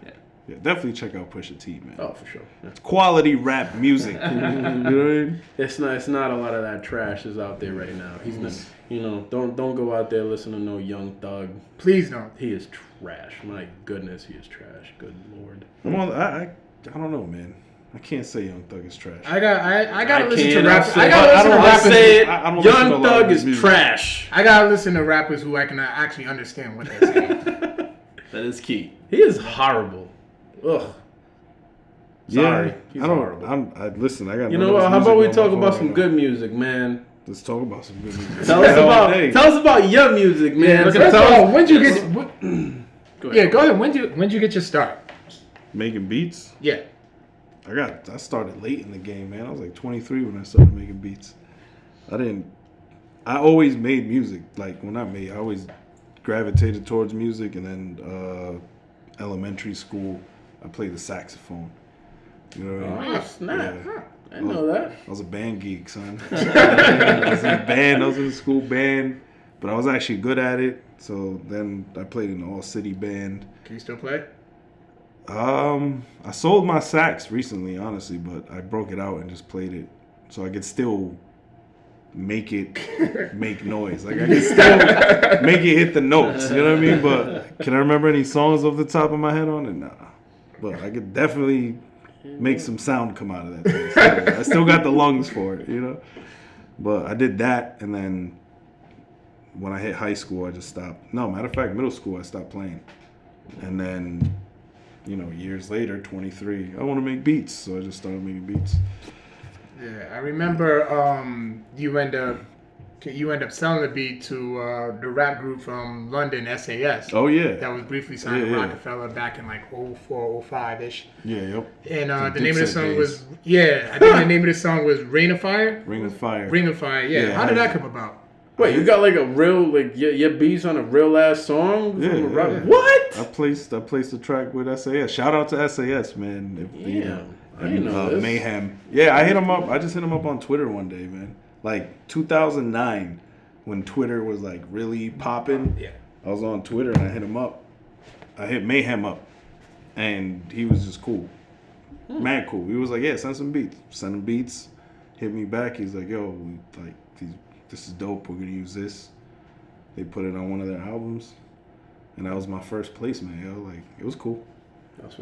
Yeah. Definitely check out Pusha T, man. Oh, for sure. Yeah. It's quality rap music. You know what I mean? It's not a lot of that trash is out there right now. He's not, don't go out there listening to no Young Thug. Please don't. He is trash. My goodness, he is trash. Good Lord. I don't know, man. I can't say Young Thug is trash. I gotta listen to rappers. Young Thug is trash. I gotta listen to rappers who I can actually understand what they're saying. That is key. He is horrible. Ugh. Sorry. He's horrible. Listen, I got. You know what? How about we talk about some good music, man? Let's talk about some good music. Tell us about your music, man. First of all, when'd you get? Go ahead. When'd you get your start? Making beats? Yeah. I started late in the game, man. I was like 23 when I started making beats. I always made music. Like, I always gravitated towards music. And then elementary school, I played the saxophone. You know what I mean? Oh, snap. Yeah. I didn't know that. I was a band geek, son. I was in a band. I was in a school band. but I was actually good at it. So then I played in an all-city band. Can you still play? I sold my sax recently, honestly, but I broke it out and just played it, so I could still make noise. Like I can still make it hit the notes. You know what I mean? But can I remember any songs off the top of my head on it? Nah. But I could definitely make some sound come out of that thing. So I still got the lungs for it, you know? But I did that, and then when I hit high school, I just stopped. No, matter of fact, middle school, I stopped playing. And then, you know, years later, 23, I want to make beats, so I just started making beats. Yeah, I remember you end up selling the beat to the rap group from London, SAS. Oh, yeah. That was briefly signed to Rockefeller back in like 04, 05-ish. Yeah, yep. And the name of the song was, I think the name of the song was Rain of Fire? Ring of Fire. Ring of Fire, yeah. How did that come about? Wait, you got like a real, like your beats on a real ass song? Yeah. What? I placed the track with SAS. Shout out to SAS, man. I didn't know this. Mayhem. Yeah, I hit him up. I just hit him up on Twitter one day, man. Like 2009, when Twitter was like really popping. Yeah. I was on Twitter and I hit him up. I hit Mayhem up, and he was just cool, mad cool. He was like, "Yeah, send some beats." Send him beats. Hit me back. He's like, "Yo, this is dope. We're gonna use this." They put it on one of their albums, and that was my first placement. Yo, like it was cool.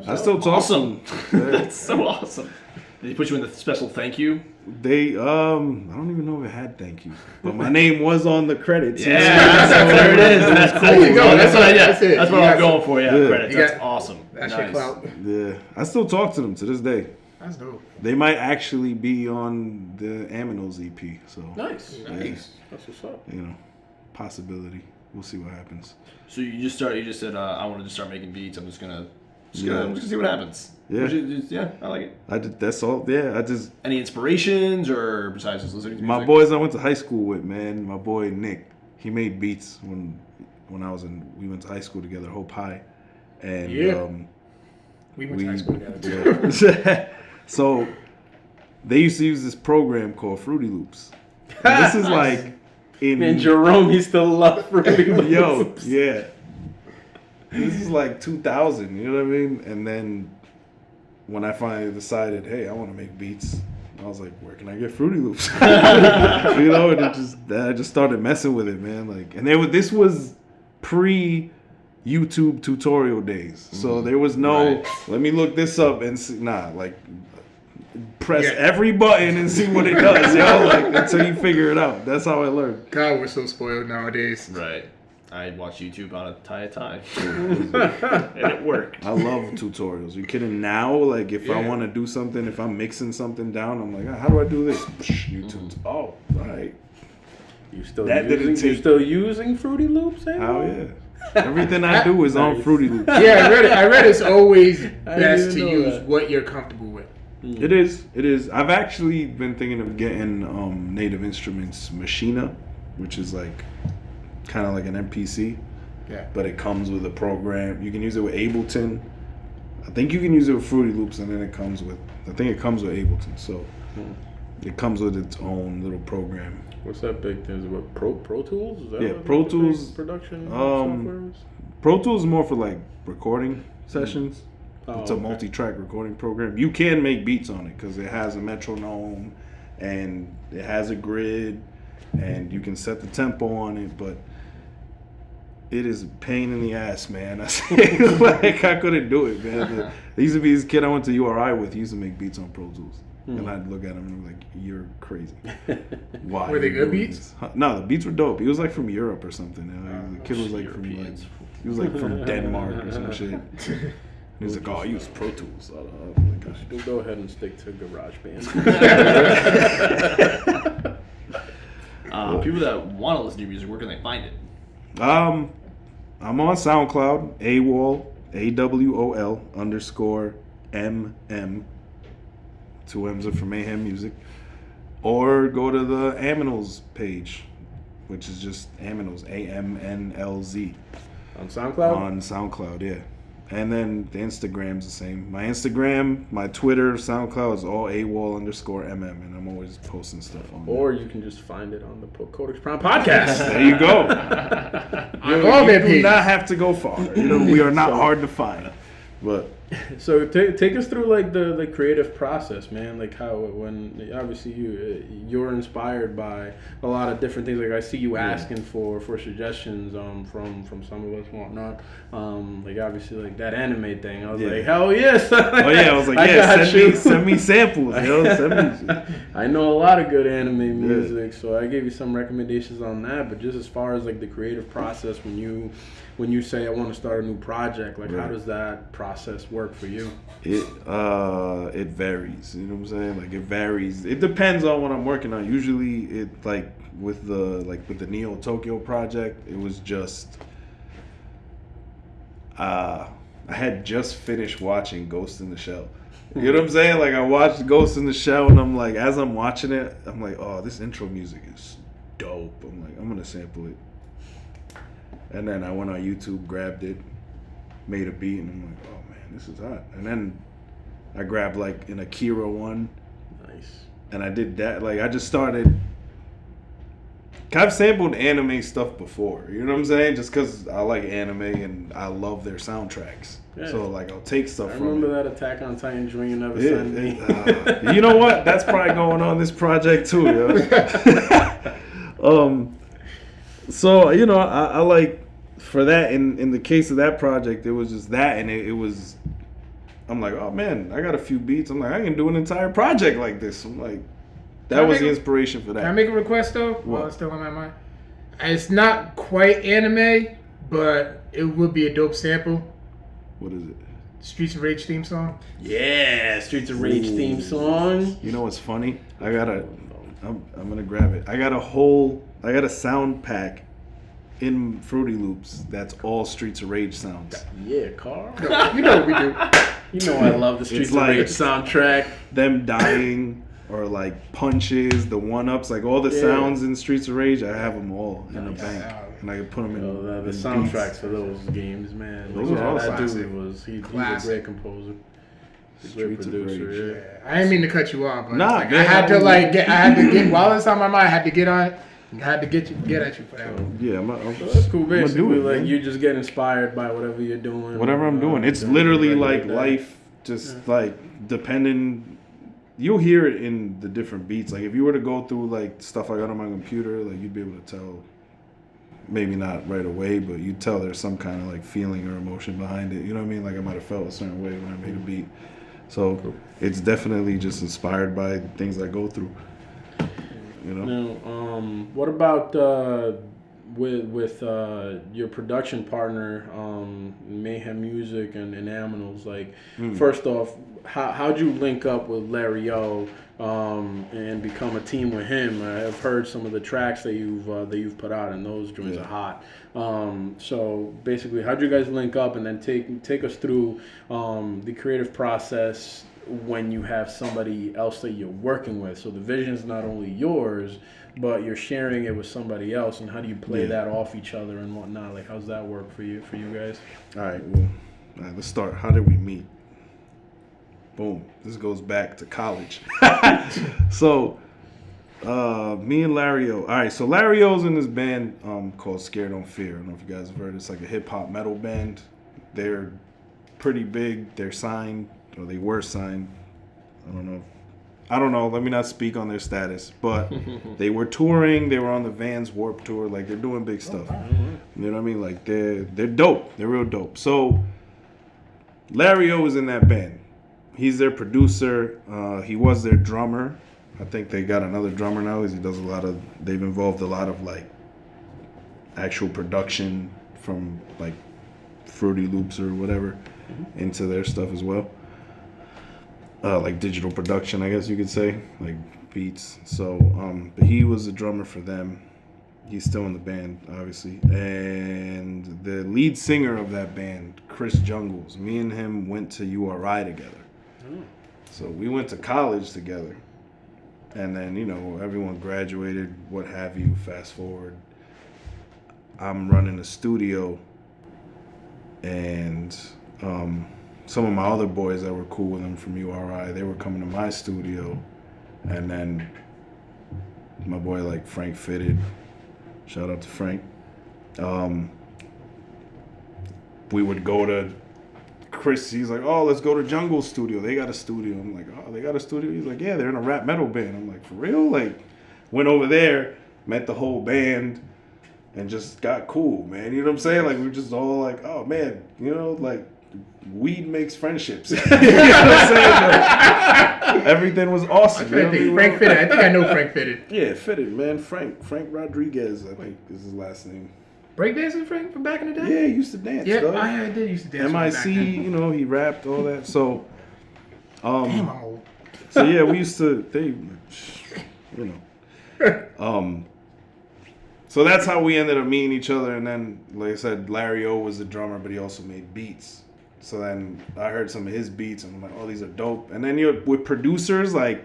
I still talk to them. That's so awesome. Did they put you in the special thank you? They I don't even know if it had thank you, but my name was on the credits. Yeah, there it is. That's cool. There you go. That's what I'm going for. Yeah, credits. That's awesome. That's your clout. Yeah, I still talk to them to this day. That's dope. They might actually be on the AMNLZ EP. So Nice. That's what's up. You know, possibility. We'll see what happens. So you just said I wanted to start making beats. I'm just gonna see what happens. Yeah. I like it. I did. That's all. Yeah, I just. Any inspirations or besides just listening to music? My boys I went to high school with, man. My boy Nick, he made beats when we went to high school together, Hope High, and we went to high school together. Yeah. So they used to use this program called Fruity Loops. And this is like and Jerome, he still loves Fruity Loops. Yo, yeah. This is like 2000, you know what I mean? And then when I finally decided, hey, I want to make beats, I was like, where can I get Fruity Loops? You know, and I just started messing with it, man. Like, and this was pre-YouTube tutorial days, so there was no let me look this up and see. Like press every button and see what it does, yo. Like until you figure it out. That's how I learned. God, we're so spoiled nowadays. Right. I watch YouTube on a tie, and it worked. I love tutorials. You kidding? Now, like if I want to do something, if I'm mixing something down, I'm like, how do I do this? YouTube. Oh, all right. You still using Fruity Loops? Hell yeah. Everything I do is on Fruity Loops. Yeah, I read it's always best to use what you're comfortable with. It is. I've actually been thinking of getting Native Instruments Machina, which is like kind of like an MPC. Yeah. But it comes with a program. You can use it with Ableton. I think you can use it with Fruity Loops, and then it comes with Ableton. So it comes with its own little program. What's that big thing? Is it what, Pro Tools? Is that Pro Tools production software is? Pro Tools is more for like recording sessions. It's a multi-track recording program. You can make beats on it because it has a metronome and it has a grid and you can set the tempo on it, but it is a pain in the ass, man. Like I couldn't do it, man. There used to be this kid I went to URI with. He used to make beats on Pro Tools. And I'd look at him and be like, you're crazy. Why? Were they good beats? No, the beats were dope. He was like from Europe or something. The kid was like he was like from Denmark or some shit. He was like, oh, I use Pro Tools. We'll go ahead and stick to GarageBand. People that want to listen to your music, where can they find it? I'm on SoundCloud, AWOL, AWOL _MM. 2 M's are for Mayhem Music. Or go to the AMNLZ page, which is just AMNLZ, AMNLZ. On SoundCloud? On SoundCloud, yeah. And then the Instagram's the same. My Instagram, my Twitter, SoundCloud is all AWOL_MM, and I'm always posting stuff on there. Or you can just find it on the Codex Prime podcast. There you go. You do not have to go far. We are not hard to find. But so take us through like the creative process, man. Like how when obviously you're inspired by a lot of different things. Like I see you asking for suggestions from some of us and whatnot. Like obviously like that anime thing. I was like, hell yes. Oh yeah, I was like, send me samples. Send me. I know a lot of good anime music, so I gave you some recommendations on that. But just as far as like the creative process, when you say I want to start a new project, like how does that process work for you? It varies. You know what I'm saying? Like it varies. It depends on what I'm working on. Usually, it like with the Neo Tokyo project, it was just I had just finished watching Ghost in the Shell. You know what I'm saying? Like I watched Ghost in the Shell, and I'm like, as I'm watching it, I'm like, oh, this intro music is dope. I'm like, I'm gonna sample it. And then I went on YouTube, grabbed it, made a beat, and I'm like, oh man, this is hot. And then I grabbed like an Akira one. Nice. And I did that. Like I just started. I've sampled anime stuff before. You know what I'm saying? Just because I like anime and I love their soundtracks. Yeah. So like I'll take stuff from it. I remember that Attack on Titan joint you never sent me. You know what? That's probably going on this project too, yo. So I like. For that, in the case of that project, it was just that, and it was, I'm like, oh man, I got a few beats. I'm like, I can do an entire project like this. I'm like, that was the inspiration for that. Can I make a request though? While it's still on my mind. It's not quite anime, but it would be a dope sample. What is it? Streets of Rage theme song. Yeah, Streets of Rage theme song. You know what's funny? I'm gonna grab it. I got a sound pack in Fruity Loops that's all Streets of Rage sounds. Yeah, Carl. You know what we do. You know I love the Streets of Rage soundtrack. Them dying or like punches, the one-ups, like all the sounds in Streets of Rage, I have them all in the bank. And I can put them in the soundtracks beats. For those games, man. Those are all that classic. Dude he's a great composer. He's a great producer. Yeah. I didn't mean to cut you off, but man, I had to get while it's on my mind, I had to get on it. I had to get at you for that one. Yeah, that's cool. Basically, like you just get inspired by whatever you're doing. Whatever I'm doing, it's literally like life. Just like depending, you'll hear it in the different beats. Like if you were to go through like stuff I got on my computer, like you'd be able to tell. Maybe not right away, but you'd tell there's some kind of like feeling or emotion behind it. You know what I mean? Like I might have felt a certain way when I made a beat. So it's definitely just inspired by things I go through. You know. Now, what about with your production partner, Mayhem Music and AMNLZ? Like, first off, how'd you link up with Larry O and become a team with him? I've heard some of the tracks that you've put out, and those joints are hot. So basically, how'd you guys link up, and then take us through the creative process when you have somebody else that you're working with? So the vision is not only yours, but you're sharing it with somebody else, and how do you play that off each other and whatnot? Like, how's that work for you guys? All right, let's start. How did we meet? Boom. This goes back to college. So me and Larry O. All right, so Larry O's in this band called Scared Don't Fear. I don't know if you guys have heard. It's like a hip-hop metal band. They're pretty big. They're signed. Or they were signed. I don't know. Let me not speak on their status. But they were touring. They were on the Vans Warped Tour. Like, they're doing big stuff. You know what I mean? Like, they're dope. They're real dope. So Larry O was in that band. He's their producer. He was their drummer. I think they got another drummer now because he does they've involved a lot of, like, actual production from, like, Fruity Loops or whatever into their stuff as well. Like digital production, I guess you could say, like beats. So, but he was a drummer for them. He's still in the band, obviously. And the lead singer of that band, Chris Jungles, me and him went to URI together. So we went to college together. And then, everyone graduated, what have you, fast forward. I'm running a studio, and some of my other boys that were cool with him from URI, they were coming to my studio, and then my boy like Frank Fitted, shout out to Frank. We would go to Chris. He's like, oh, let's go to Jungle Studio. They got a studio. I'm like, oh, they got a studio. He's like, yeah, they're in a rap metal band. I'm like, for real? Like, went over there, met the whole band, and just got cool, man. You know what I'm saying? Like, we were just all like, oh man, you know, like, weed makes friendships. You know what I'm saying? Like, everything was awesome. I think Frank Fitted. I think I know Frank Fitted. Yeah, Fitted, man. Frank Rodriguez, I think is his last name. Breakdancing Frank from back in the day? Yeah, he used to dance. Yeah, dog. I did used to dance. MIC, you know, he rapped, all that. So, Damn, I'm old. so yeah, we used to, you know. So that's how we ended up meeting each other. And then, like I said, Larry O was the drummer, but he also made beats. So then I heard some of his beats, and I'm like, oh, these are dope. And then you're with producers, like,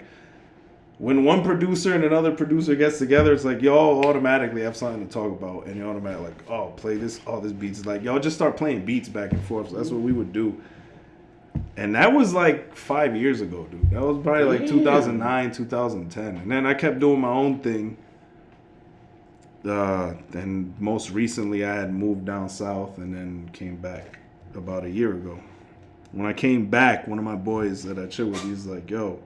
when one producer and another producer gets together, it's like y'all automatically have something to talk about, and you automatically like, oh, play this, oh, this beats. Like, y'all just start playing beats back and forth. So that's what we would do. And that was like 5 years ago, dude. That was probably like 2009, 2010. And then I kept doing my own thing. And most recently I had moved down south and then came back about a year ago. When I came back, one of my boys that I chill with, he's like, yo,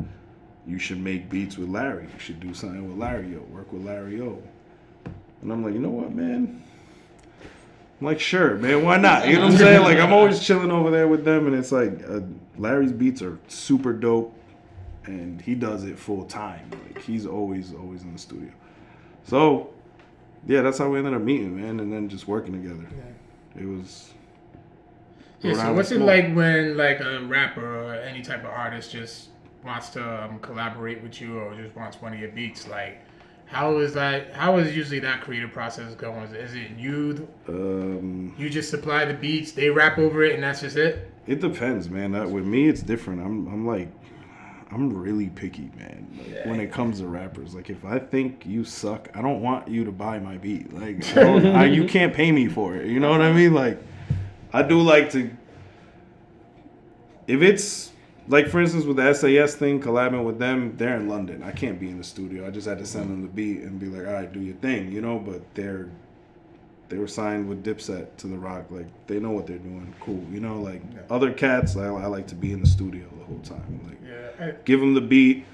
you should make beats with Larry. You should do something with Larry O. Work with Larry O. And I'm like, you know what, man? I'm like, sure, man, why not? You know what I'm saying? Like, I'm always chilling over there with them, and it's like, Larry's beats are super dope, and he does it full time. Like, he's always in the studio. So, yeah, that's how we ended up meeting, man, and then just working together. Yeah. It was... Yeah, so what's it like when, like, a rapper or any type of artist just wants to collaborate with you or just wants one of your beats? Like, how is usually that creative process going? Is it you just supply the beats, they rap over it, and that's just it? It depends, man. With me, it's different. I'm really picky, man. Like, when it comes to rappers, like, if I think you suck, I don't want you to buy my beat. Like, you can't pay me for it. You know what I mean? Like, I do like to, if it's, like, for instance, with the SAS thing, collabing with them, they're in London. I can't be in the studio. I just had to send them the beat and be like, all right, do your thing, you know? But they were signed with Dipset to The Rock. Like, they know what they're doing. Cool, you know? Like, other cats, I like to be in the studio the whole time. Like, give them the beat.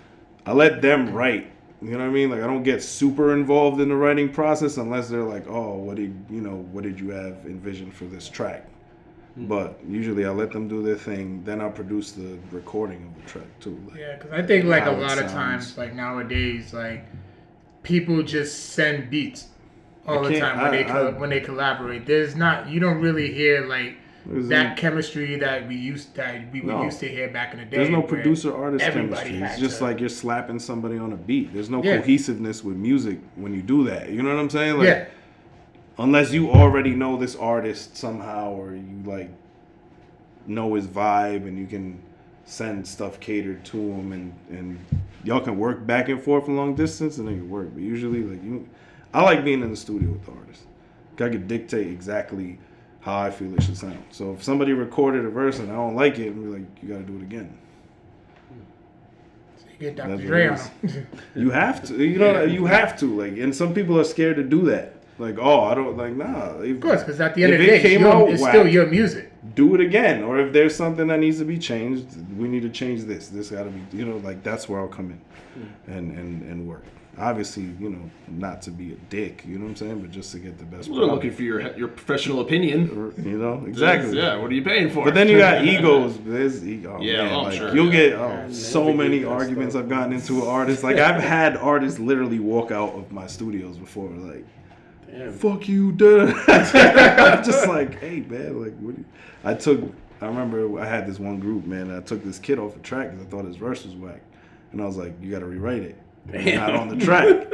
I let them write. You know what I mean? Like, I don't get super involved in the writing process unless they're like, oh, what did you have envisioned for this track? But usually I let them do their thing. Then I'll produce the recording of the track too. Like, yeah, because I think like a lot of times, like nowadays, like people just send beats all the time when they collaborate. You don't really hear like that chemistry that we used to hear back in the day. There's no producer-artist chemistry. It's just like you're slapping somebody on a beat. There's no cohesiveness with music when you do that. You know what I'm saying? Like, unless you already know this artist somehow, or you like know his vibe and you can send stuff catered to him, and y'all can work back and forth a long distance, and it can work. But usually, like, I like being in the studio with the artist. I could dictate exactly how I feel it should sound. So if somebody recorded a verse and I don't like it, I'm be like, you got to do it again. So you get Dr. Dre on him. You have to. You know, you have to. Like, and some people are scared to do that. Like, oh, I don't, like, nah. Of course, because at the end of the day, it's still your music. Do it again. Or if there's something that needs to be changed, we need to change this. This got to be, like, that's where I'll come in and work. Obviously, not to be a dick, you know what I'm saying? But just to get the best We're looking for your professional opinion. Exactly. Yeah, what are you paying for? But then you got egos. There's ego. Yeah, man, like, sure. You'll get so many arguments I've gotten into with artists. Like, I've had artists literally walk out of my studios before, like, damn. Fuck you, dude. I'm just like, hey, man, like, what? I remember I had this one group, man. I took this kid off a track because I thought his verse was whack, and I was like, you got to rewrite it. Not on the track.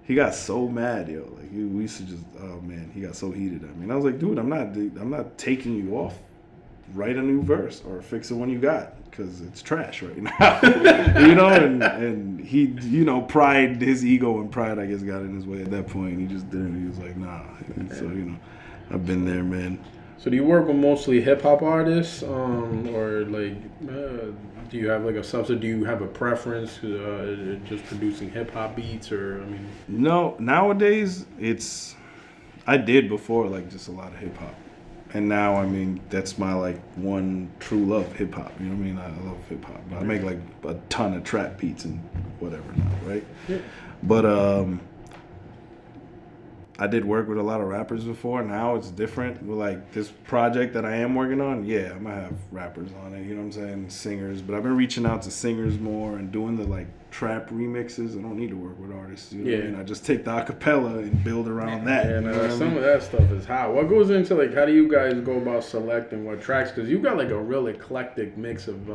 He got so mad, yo. Like, we used to just, oh man, he got so heated at me. And I was like, dude, I'm not taking you off. Write a new verse or fix the one you got, because it's trash right now. And he, pride, his ego and pride, I guess, got in his way at that point. He just didn't. He was like, nah. And so, I've been there, man. So do you work with mostly hip hop artists, or like, do you have like a subset? Do you have a preference just producing hip hop beats, or I mean? No, nowadays I did before like just a lot of hip hop, and now I mean that's my like one true love, hip hop. You know what I mean? I love hip hop. I make like a ton of trap beats and whatever now, right? Yeah. But I did work with a lot of rappers before. Now it's different. With like this project that I am working on, yeah, I'm gonna have rappers on it. You know what I'm saying? Singers. But I've been reaching out to singers more and doing the like trap remixes. I don't need to work with artists. You know what I mean? I just take the acapella and build around that. Yeah, you know what I some mean? of that stuff is hot. What goes into like, how do you guys go about selecting what tracks? Because you've got like a real eclectic mix of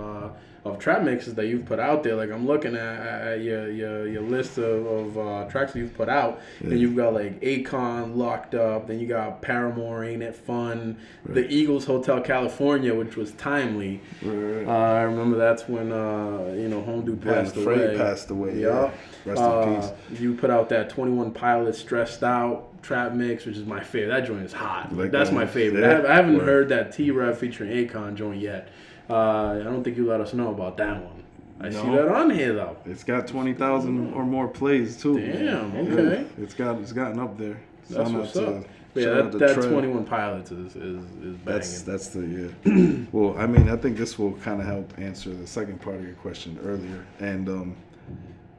trap mixes that you've put out there. Like I'm looking at your list of tracks that you've put out, and you've got like Akon, Locked Up, then you got Paramore, Ain't It Fun, The Eagles-Hotel-California, which was timely. I remember that's when Home Dude passed away. Passed away. Yeah. Rest in peace. You put out that 21 Pilots Stressed Out trap mix, which is my favorite. That joint is hot. Like that's that my one? favorite. Yeah. I haven't heard that T-Rev featuring Akon joint yet. I don't think you let us know about that one. I see that on here though. It's got 20,000 or more plays too. Damn. Okay. Yeah. It's gotten up there. That's what's up. Yeah, shout out to that Trev. 21 Pilots is banging. That's the Well, I mean, I think this will kind of help answer the second part of your question earlier. And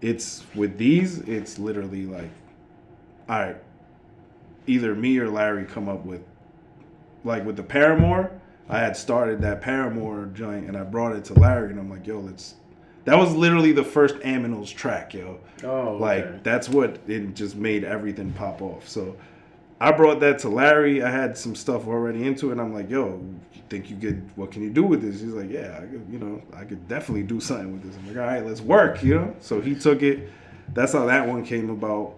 it's with these, it's literally like, all right, either me or Larry come up with, like with the Paramore, I had started that Paramore joint and I brought it to Larry and I'm like, yo, that was literally the first AMNLZ track, yo. Oh, okay. Like that's what it just made everything pop off. So I brought that to Larry. I had some stuff already into it. And I'm like, yo, you think you could, what can you do with this? He's like, yeah, I could definitely do something with this. I'm like, all right, let's work, So he took it. That's how that one came about.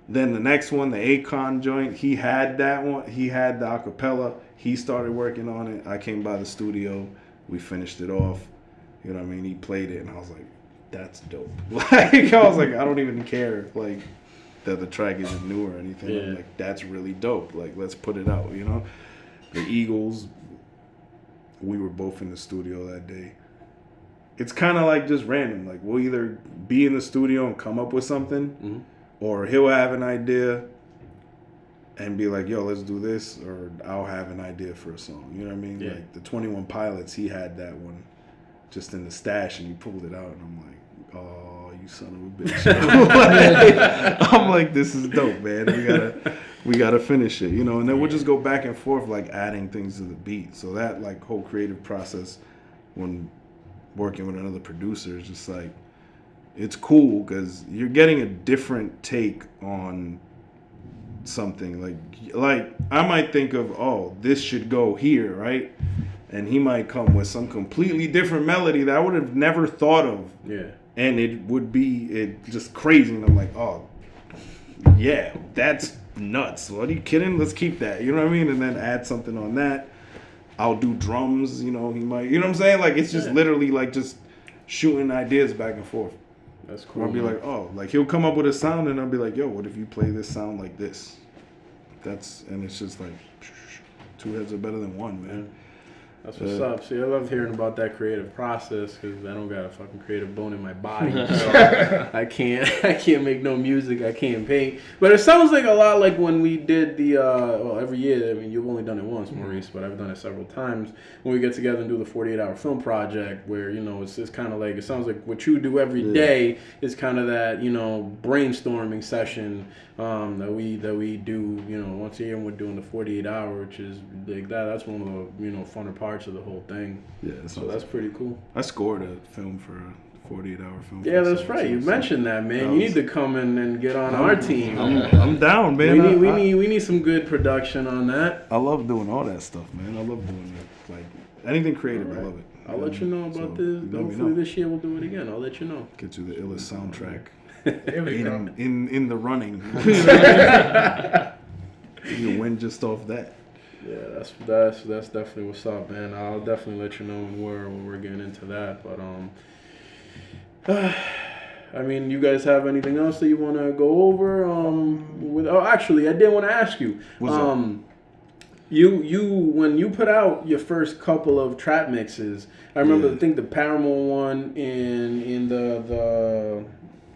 Then the next one, the Akon joint, he had that one. He had the acapella. He started working on it. I came by the studio. We finished it off. You know what I mean? He played it, and I was like, that's dope. Like, I was like, I don't even care, like, that the track isn't new or anything. Yeah. I'm like, that's really dope. Like, let's put it out, The Eagles, we were both in the studio that day. It's kind of like just random. Like, we'll either be in the studio and come up with something, or he'll have an idea and be like, yo, let's do this, or I'll have an idea for a song. You know what I mean? Yeah. Like, the 21 Pilots, he had that one just in the stash, and he pulled it out, and I'm like, oh, you son of a bitch. I'm like, this is dope, man. We gotta finish it, and then we'll just go back and forth, like, adding things to the beat. So that, like, whole creative process when working with another producer is just, like, it's cool because you're getting a different take on something. Like I might think of, oh, this should go here, right? And he might come with some completely different melody that I would have never thought of. Yeah. And it would be just crazy. And I'm like, oh, yeah, that's nuts. What are you kidding? Let's keep that. You know what I mean? And then add something on that. I'll do drums, he might, you know what I'm saying? Like, it's just literally like just shooting ideas back and forth. That's cool. Or I'll be like, oh, like he'll come up with a sound and I'll be like, yo, what if you play this sound like this? And it's just like, two heads are better than one, man. That's what's up. See, I love hearing about that creative process because I don't got a fucking creative bone in my body. So I can't make no music. I can't paint. But it sounds like a lot like when we did the, every year. I mean, you've only done it once, Maurice, but I've done it several times. When we get together and do the 48-hour film project where, it's kind of like, it sounds like what you do every day is kind of that, brainstorming session that we do, once a year, and we're doing the 48-hour, which is like that. That's one of the, funner parts of the whole thing. Yeah, so that's pretty cool. I scored a film for a 48-hour film. Yeah, that's right. You mentioned that, man. You need to come in and get on our team. I'm down, man. We need some good production on that. I love doing all that stuff, man. I love doing it. Like anything creative, I love it. I'll let you know about this. Hopefully this year we'll do it again. I'll let you know. Get you the illest soundtrack in the running. You win just off that. Yeah, that's definitely what's up, man. I'll definitely let you know when we're getting into that. But I mean, you guys have anything else that you want to go over? Actually, I did want to ask you. when you put out your first couple of trap mixes, I remember I think the Paramore one in the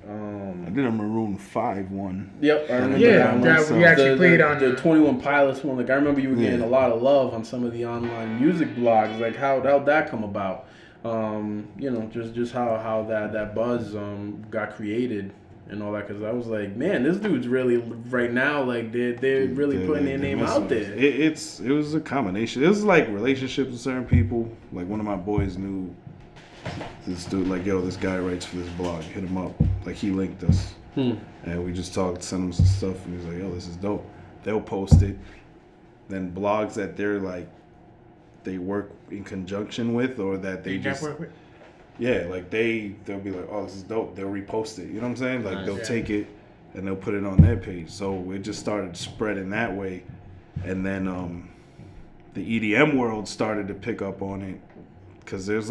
I did a Maroon 5 one. Yep, I remember that we actually played on the 21 Pilots one. Like I remember you were getting a lot of love on some of the online music blogs. Like how'd that come about? You know, just how that buzz got created and all that. Because I was like, man, this dude's really right now. Like they're really putting their name out there. It was a combination. It was like relationships with certain people. Like one of my boys knew this dude. Like, yo, this guy writes for this blog. Hit him up. Like he linked us, and we just talked, sent him some stuff, and he's like, yo, this is dope. They'll post it. Then blogs that they're like, they work in conjunction with, or that they just work with. Yeah, like they'll be like, oh, this is dope. They'll repost it. You know what I'm saying? Like they'll take it and they'll put it on their page. So it just started spreading that way, and then the EDM world started to pick up on it, because there's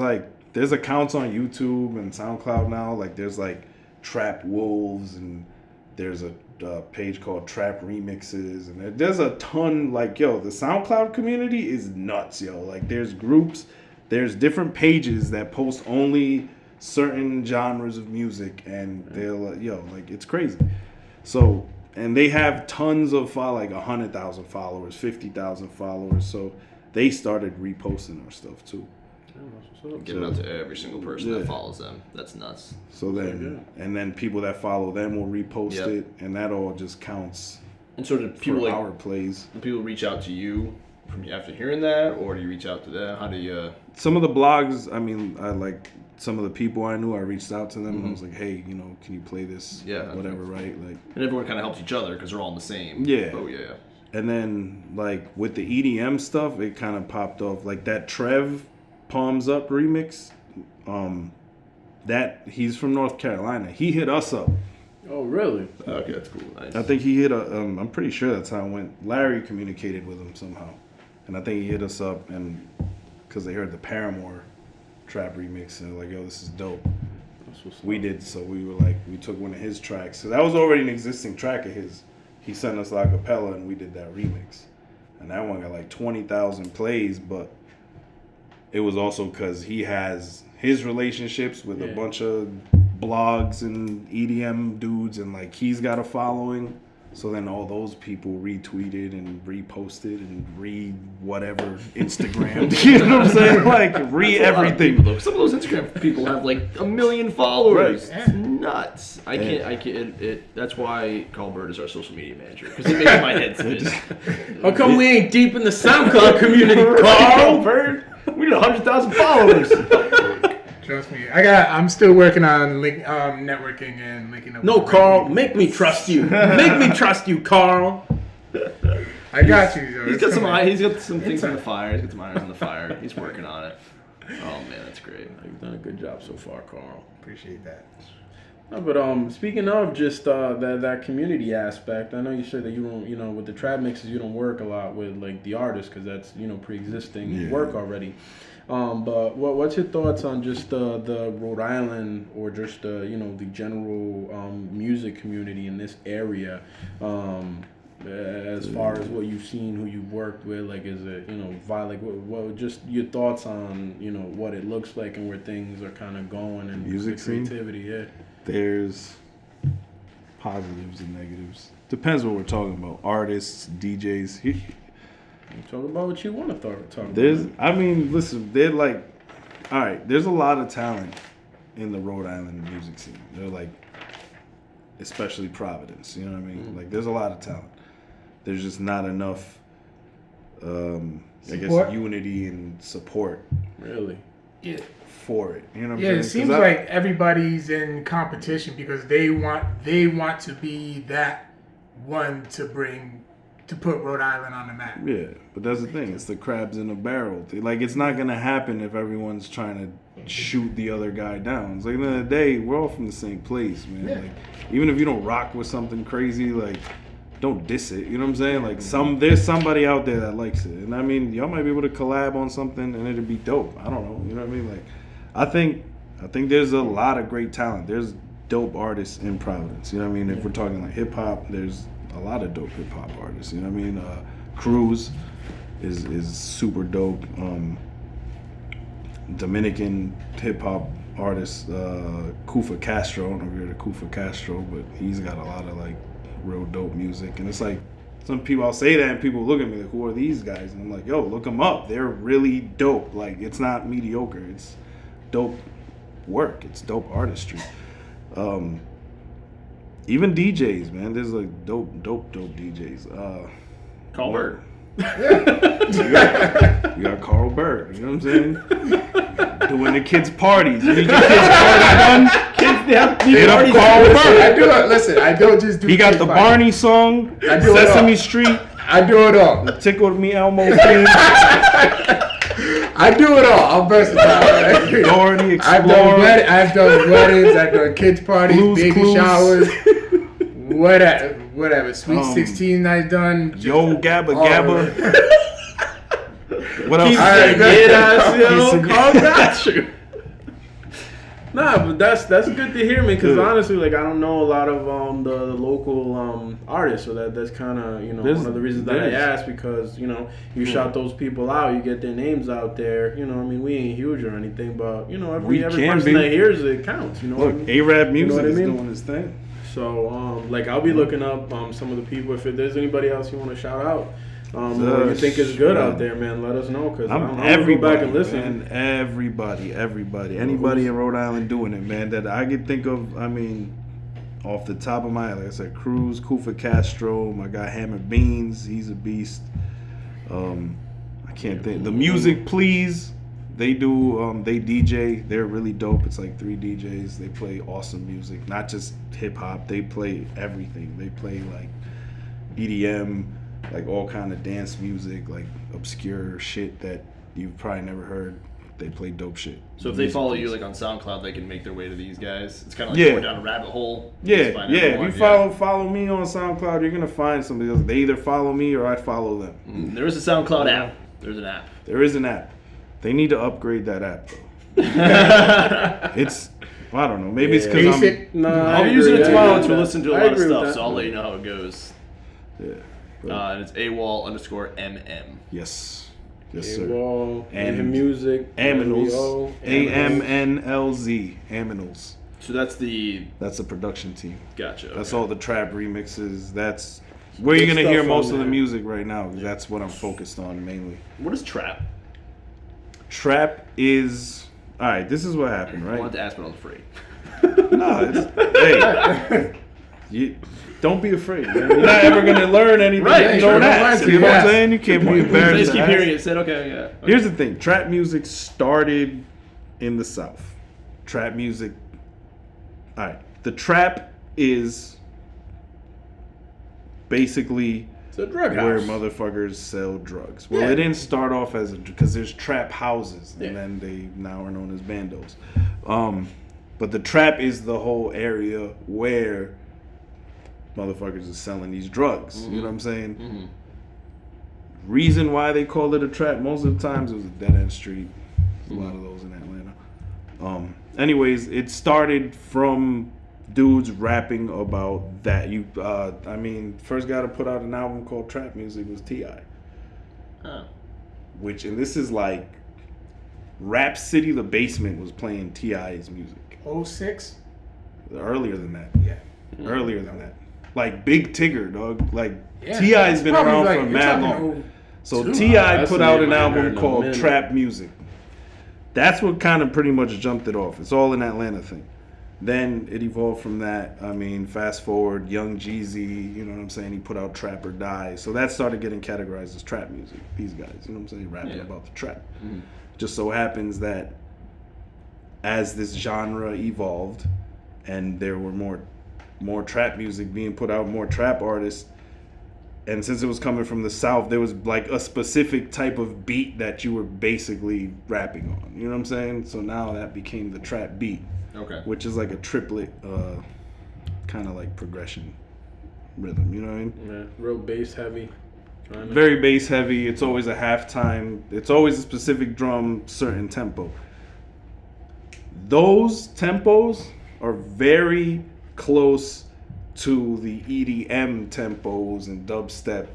accounts on YouTube and SoundCloud now. Like there's like Trap Wolves, and there's a page called Trap Remixes, and there's a ton. Like, yo, the SoundCloud community is nuts, yo. Like there's groups, there's different pages that post only certain genres of music, and they'll like it's crazy. So, and they have tons of like 100,000 followers, 50,000 followers. So they started reposting our stuff too. Give it out to every single person that follows them. That's nuts. So then, and then people that follow them will repost it, and that all just counts. And so do people our plays. Do people reach out to you from after hearing that, or do you reach out to them? How do you? Some of the blogs, I mean, I like some of the people I knew. I reached out to them and I was like, hey, you know, can you play this? Yeah, whatever, right? Like, and everyone kind of helps each other because they're all in the same. Yeah. Oh yeah. And then like with the EDM stuff, it kind of popped off. Like that Trev-ft-arok-palms-up remix. That he's from North Carolina. He hit us up. Oh, really? Okay, that's cool. Nice. I think he hit I'm pretty sure that's how it went. Larry communicated with him somehow, and I think he hit us up, and because they heard the Paramore trap remix, and they're like, yo, this is dope. We did, so we were like, we took one of his tracks. So that was already an existing track of his. He sent us a cappella, and we did that remix, and that one got like 20,000 plays. But it was also because he has his relationships with a bunch of blogs and EDM dudes, and like he's got a following. So then all those people retweeted and reposted and whatever Instagram. You know what I'm saying? Like everything. Some of those Instagram people have like 1 million followers. Right. It's nuts. I can't. That's why Carl Byrd is our social media manager, because he makes my head spin. How come we ain't deep in the SoundCloud community, Carl Byrd? We need 100,000 followers. Trust me, I'm still working on networking and linking up. No, Carl, make me trust you. Make me trust you, Carl. I got you. Though. He's got some things on the fire. He's got some irons on the fire. He's working on it. Oh man, that's great. You've done a good job so far, Carl. Appreciate that. No, but speaking of just that community aspect, I know you said that you don't, with the trap mixes, you don't work a lot with like the artists because that's pre-existing work already. But what's your thoughts on just the Rhode Island or just the general music community in this area, as far as what you've seen, who you've worked with? Like, is it what just your thoughts on what it looks like and where things are kind of going and music creativity? Yeah. There's positives and negatives. Depends what we're talking about. Artists, DJs. Talk about what you want to talk about. Listen, they're like, all right, there's a lot of talent in the Rhode Island music scene. They're like, especially Providence, you know what I mean? Mm-hmm. Like, there's a lot of talent. There's just not enough, I guess, unity and support. Really? Yeah. For it, you know what I'm saying? Yeah, it seems like everybody's in competition because they want to be that one to put Rhode Island on the map. Yeah, but that's the thing. It's the crabs in a barrel. Like, it's not going to happen if everyone's trying to shoot the other guy down. It's like, at the end of the day, we're all from the same place, man. Yeah. Like, even if you don't rock with something crazy, like, don't diss it. You know what I'm saying? Like, there's somebody out there that likes it. And I mean, y'all might be able to collab on something and it'd be dope. I don't know. You know what I mean? Like, I think there's a lot of great talent. There's dope artists in Providence. You know what I mean? If we're talking like hip hop, there's a lot of dope hip hop artists. You know what I mean? Cruz is super dope. Dominican hip hop artist Kufa Castro. I don't know if you heard of Kufa Castro, but he's got a lot of like real dope music. And it's like some people, I'll say that and people look at me like, who are these guys? And I'm like, yo, look them up. They're really dope. Like, it's not mediocre. It's dope work. It's dope artistry. Even DJs, man. There's like dope DJs. Carl Byrd. You got Carl Byrd. You know what I'm saying? Doing the kids' parties. You need your kids' party done? Kids, they have Carl Byrd. I do it. Listen, I don't just do. He got the Barney song, I do Sesame Street. I do it all. The Tickle Me Elmo theme. I do it all. I'm versatile. Dora the Explorer. I've done weddings. I've done kids' parties, Blues baby Clues. showers, whatever. Sweet 16 I've done. Yo Gabba Gabba. What else? Keep saying, Carl got you. Nah, but that's good to hear, man. Because honestly, like I don't know a lot of the local artists, so that's kind of one of the reasons that I asked, because you shout those people out, you get their names out there. I mean, we ain't huge or anything, but every person that hears it counts. Look, A-Rab Music is doing his thing. So like I'll be looking up some of the people. If there's anybody else you want to shout out. Or you think is good out there, man, let us know, because I'm gonna go back and listen. Man, everybody, anybody in Rhode Island doing it, man, that I could think of. I mean, off the top of my head, like I said, Cruz, Kufa Castro, my guy Hammer Beans, he's a beast. I can't think. The Music Please, they do. They DJ. They're really dope. It's like 3 DJs. They play awesome music, not just hip hop. They play everything. They play like EDM. Like all kind of dance music, like obscure shit that you've probably never heard. They play dope shit. So if they follow you like on SoundCloud, they can make their way to these guys. It's kind of like going down a rabbit hole. If you follow me on SoundCloud, you're gonna find somebody else. They either follow me or I follow them. There is a SoundCloud app. There's an app. There is an app. They need to upgrade that app though. It's I don't know. Maybe it's because I'm using it tomorrow to listen to a lot of stuff, so I'll let you know how it goes. Yeah. And it's AWOL_MM. Yes, sir. AWOL, and music. AMNLZ. AMNLZ. AMNLZ. So that's the production team. Gotcha. That's all the trap remixes. That's where you're gonna hear most of the music right now. That's what I'm focused on mainly. What is trap? Trap is alright. This is what happened, right? I wanted to ask, but I was afraid. No, hey. Don't be afraid, man. You're not ever going to learn anything if you don't ask. You know what I'm saying? You can't be embarrassed. I just keep hearing it said, okay, yeah. Okay. Here's the thing. Trap music started in the South. Trap music... Alright. The trap is basically it's a drug where house. motherfuckers sell drugs. Well, it didn't start off as because there's trap houses, and then they now are known as bandos. But the trap is the whole area where motherfuckers are selling these drugs. You know what I'm saying? Mm-hmm. Reason why they call it a trap, most of the times it was a dead-end street. There's a lot of those in Atlanta. Anyways, it started from dudes rapping about that. First guy to put out an album called Trap Music was T.I. And this is like Rap City, the Basement was playing T.I.'s music. 06? Earlier than that. Yeah. Earlier than that. Like Big Tigger, dog. Like T.I.'s been around for mad long. So T.I. put out an album called Trap Music. That's what kind of pretty much jumped it off. It's all an Atlanta thing. Then it evolved from that. I mean, fast forward, Young Jeezy, you know what I'm saying? He put out Trap or Die. So that started getting categorized as trap music. These guys, you know what I'm saying? Rapping about the trap. Mm-hmm. Just so happens that as this genre evolved and there were more trap music being put out, more trap artists, and since it was coming from the South, there was like a specific type of beat that you were basically rapping on. You know what I'm saying? So now that became the trap beat. Okay. Which is like a triplet, kind of like progression rhythm. You know what I mean? Yeah, real bass heavy. Very bass heavy. It's always a halftime. It's always a specific drum, certain tempo. Those tempos are very close to the EDM tempos and dubstep.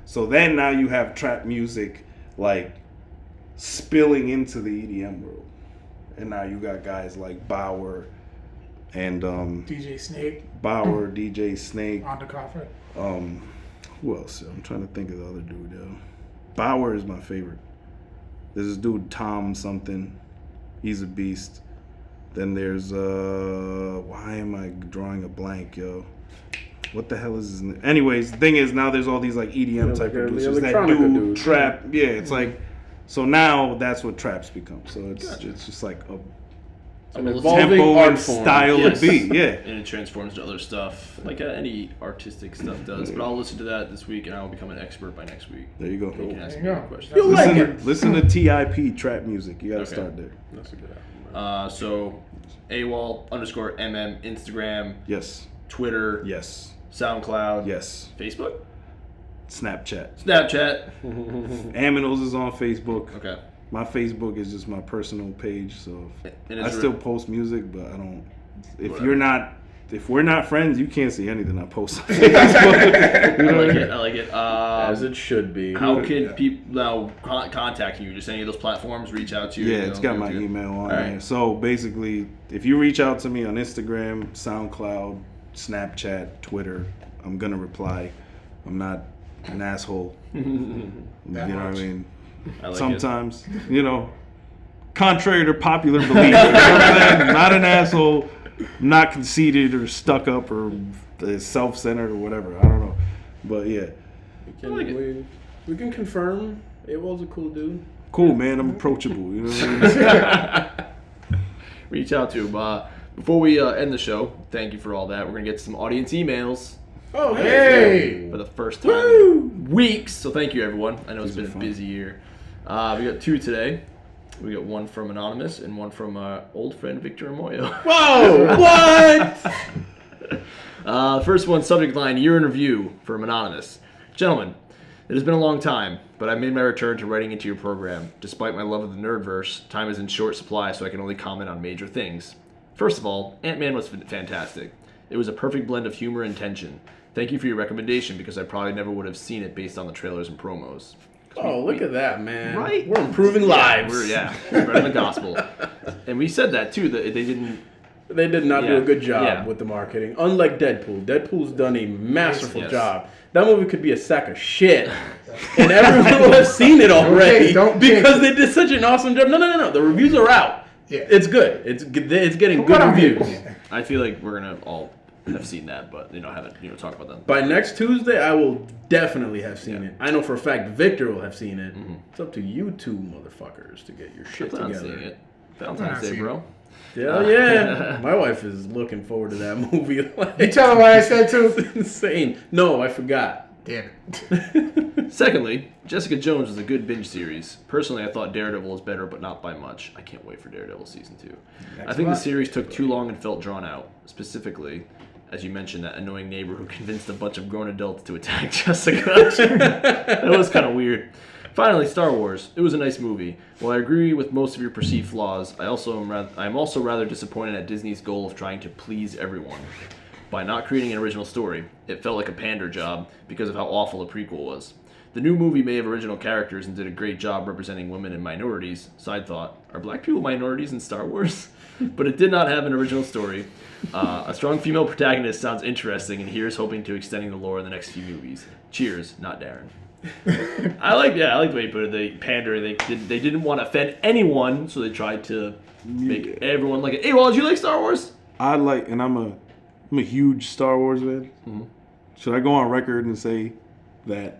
So then now you have trap music like spilling into the EDM world. And now you got guys like Bauer and DJ Snake. Bauer, DJ Snake. Undercover. Who else? I'm trying to think of the other dude, yo. Bauer is my favorite. There's this dude, Tom something. He's a beast. Then there's, why am I drawing a blank, yo? What the hell is his name? Anyways, the thing is, now there's all these like EDM type producers that do trap. Yeah, it's like, so now that's what trap's become. So it's just like a tempo and style of beat, yeah. And it transforms to other stuff, like any artistic stuff does. But I'll listen to that this week, and I will become an expert by next week. There you go. You can ask me questions. You'll like it. Listen to TIP trap music. You gotta start there. That's a good album. So, AWOL_MM, Instagram, Yes. Twitter, Yes. SoundCloud, Yes. Facebook, Snapchat. AMNLZ is on Facebook. Okay. My Facebook is just my personal page, so And I still post music, but I don't. If Whatever. if we're not friends, you can't see anything I post on Facebook. I like it. As it should be. How can people now contact you? Just any of those platforms reach out to you? Yeah, it's got my email on there. Right. So basically, if you reach out to me on Instagram, SoundCloud, Snapchat, Twitter, I'm gonna reply. I'm not an asshole. You know what I mean? I like Sometimes, contrary to popular belief, you know what I'm saying? I'm not an asshole. I'm not conceited or stuck up or self-centered or whatever. I don't know, but yeah. We can confirm AWOL's a cool dude. Cool, man. I'm approachable. You know what I mean? Reach out to him. Before we end the show, thank you for all that. We're gonna get some audience emails. Oh, hey! For the first time in weeks. So thank you, everyone. I know it's been a busy year. We got 2 today. We got one from Anonymous and one from our old friend Victor Omoayo. Whoa! What? First one, subject line, year in review from Anonymous. Gentlemen, it has been a long time, but I made my return to writing into your program. Despite my love of the nerdverse, time is in short supply, so I can only comment on major things. First of all, Ant-Man was fantastic. It was a perfect blend of humor and tension. Thank you for your recommendation, because I probably never would have seen it based on the trailers and promos. Oh, look at that, man. Right? We're improving lives. We're spreading the gospel. And we said that, too, that they didn't... They did not do a good job with the marketing. Unlike Deadpool. Deadpool's done a masterful job. That movie could be a sack of shit. And everyone will have seen it already. Because they did such an awesome job. No. The reviews are out. Yeah. It's good. It's getting good reviews. I feel like we're going to all have seen that, but haven't talk about them. By next Tuesday, I will definitely have seen it. I know for a fact Victor will have seen it. Mm-hmm. It's up to you two motherfuckers to get your shit together. Seeing it. Valentine's Day, bro. Yeah. My wife is looking forward to that movie. You tell her what I said too? It's insane. No, I forgot. Damn it. Secondly, Jessica Jones was a good binge series. Personally, I thought Daredevil was better, but not by much. I can't wait for Daredevil season 2. I think the series took too long and felt drawn out. Specifically, as you mentioned, that annoying neighbor who convinced a bunch of grown adults to attack Jessica. That was kind of weird. Finally, Star Wars. It was a nice movie. While I agree with most of your perceived flaws, I am also rather disappointed at Disney's goal of trying to please everyone. By not creating an original story, it felt like a pander job because of how awful the prequel was. The new movie may have original characters and did a great job representing women and minorities. Side thought, are black people minorities in Star Wars? But it did not have an original story. A strong female protagonist sounds interesting, and here's hoping to extending the lore in the next few movies. Cheers, not Darren. I like the way you put it. They pander. They didn't want to offend anyone, so they tried to make everyone like it. Hey, well, did you like Star Wars? I like, and I'm a huge Star Wars fan. Mm-hmm. Should I go on record and say that?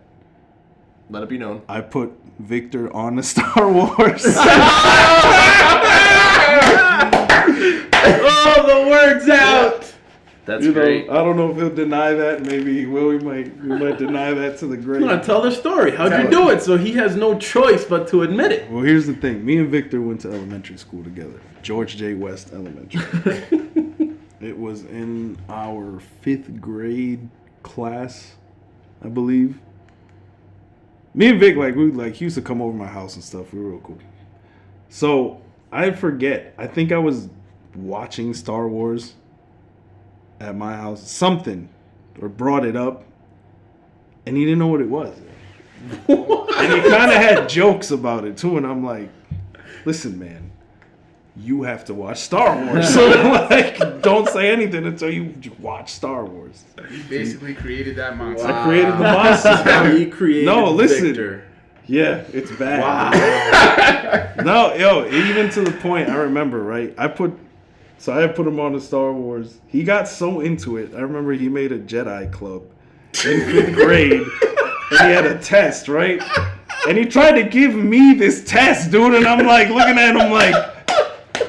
Let it be known. I put Victor on the Star Wars. Oh, the word's out. That's great. I don't know if he'll deny that. Maybe he will. We might deny that to the grave. Come on, tell the story. How'd you do it? So he has no choice but to admit it. Well, here's the thing. Me and Victor went to elementary school together. George J. West Elementary. It was in our 5th grade class, I believe. Me and Vic, he used to come over my house and stuff. We were real cool. So, I forget. I think I was watching Star Wars at my house. Something. Or brought it up. And he didn't know what it was. And he kind of had jokes about it too, and I'm like, listen, man, you have to watch Star Wars. So like, don't say anything until you watch Star Wars. He basically created that monster. I created the monster. He created Victor. Yeah, it's bad. Wow. No, yo, even to the point, I remember, right? I put him on the Star Wars. He got so into it. I remember he made a Jedi club in 5th grade, and he had a test, right? And he tried to give me this test, dude, and I'm like looking at him like,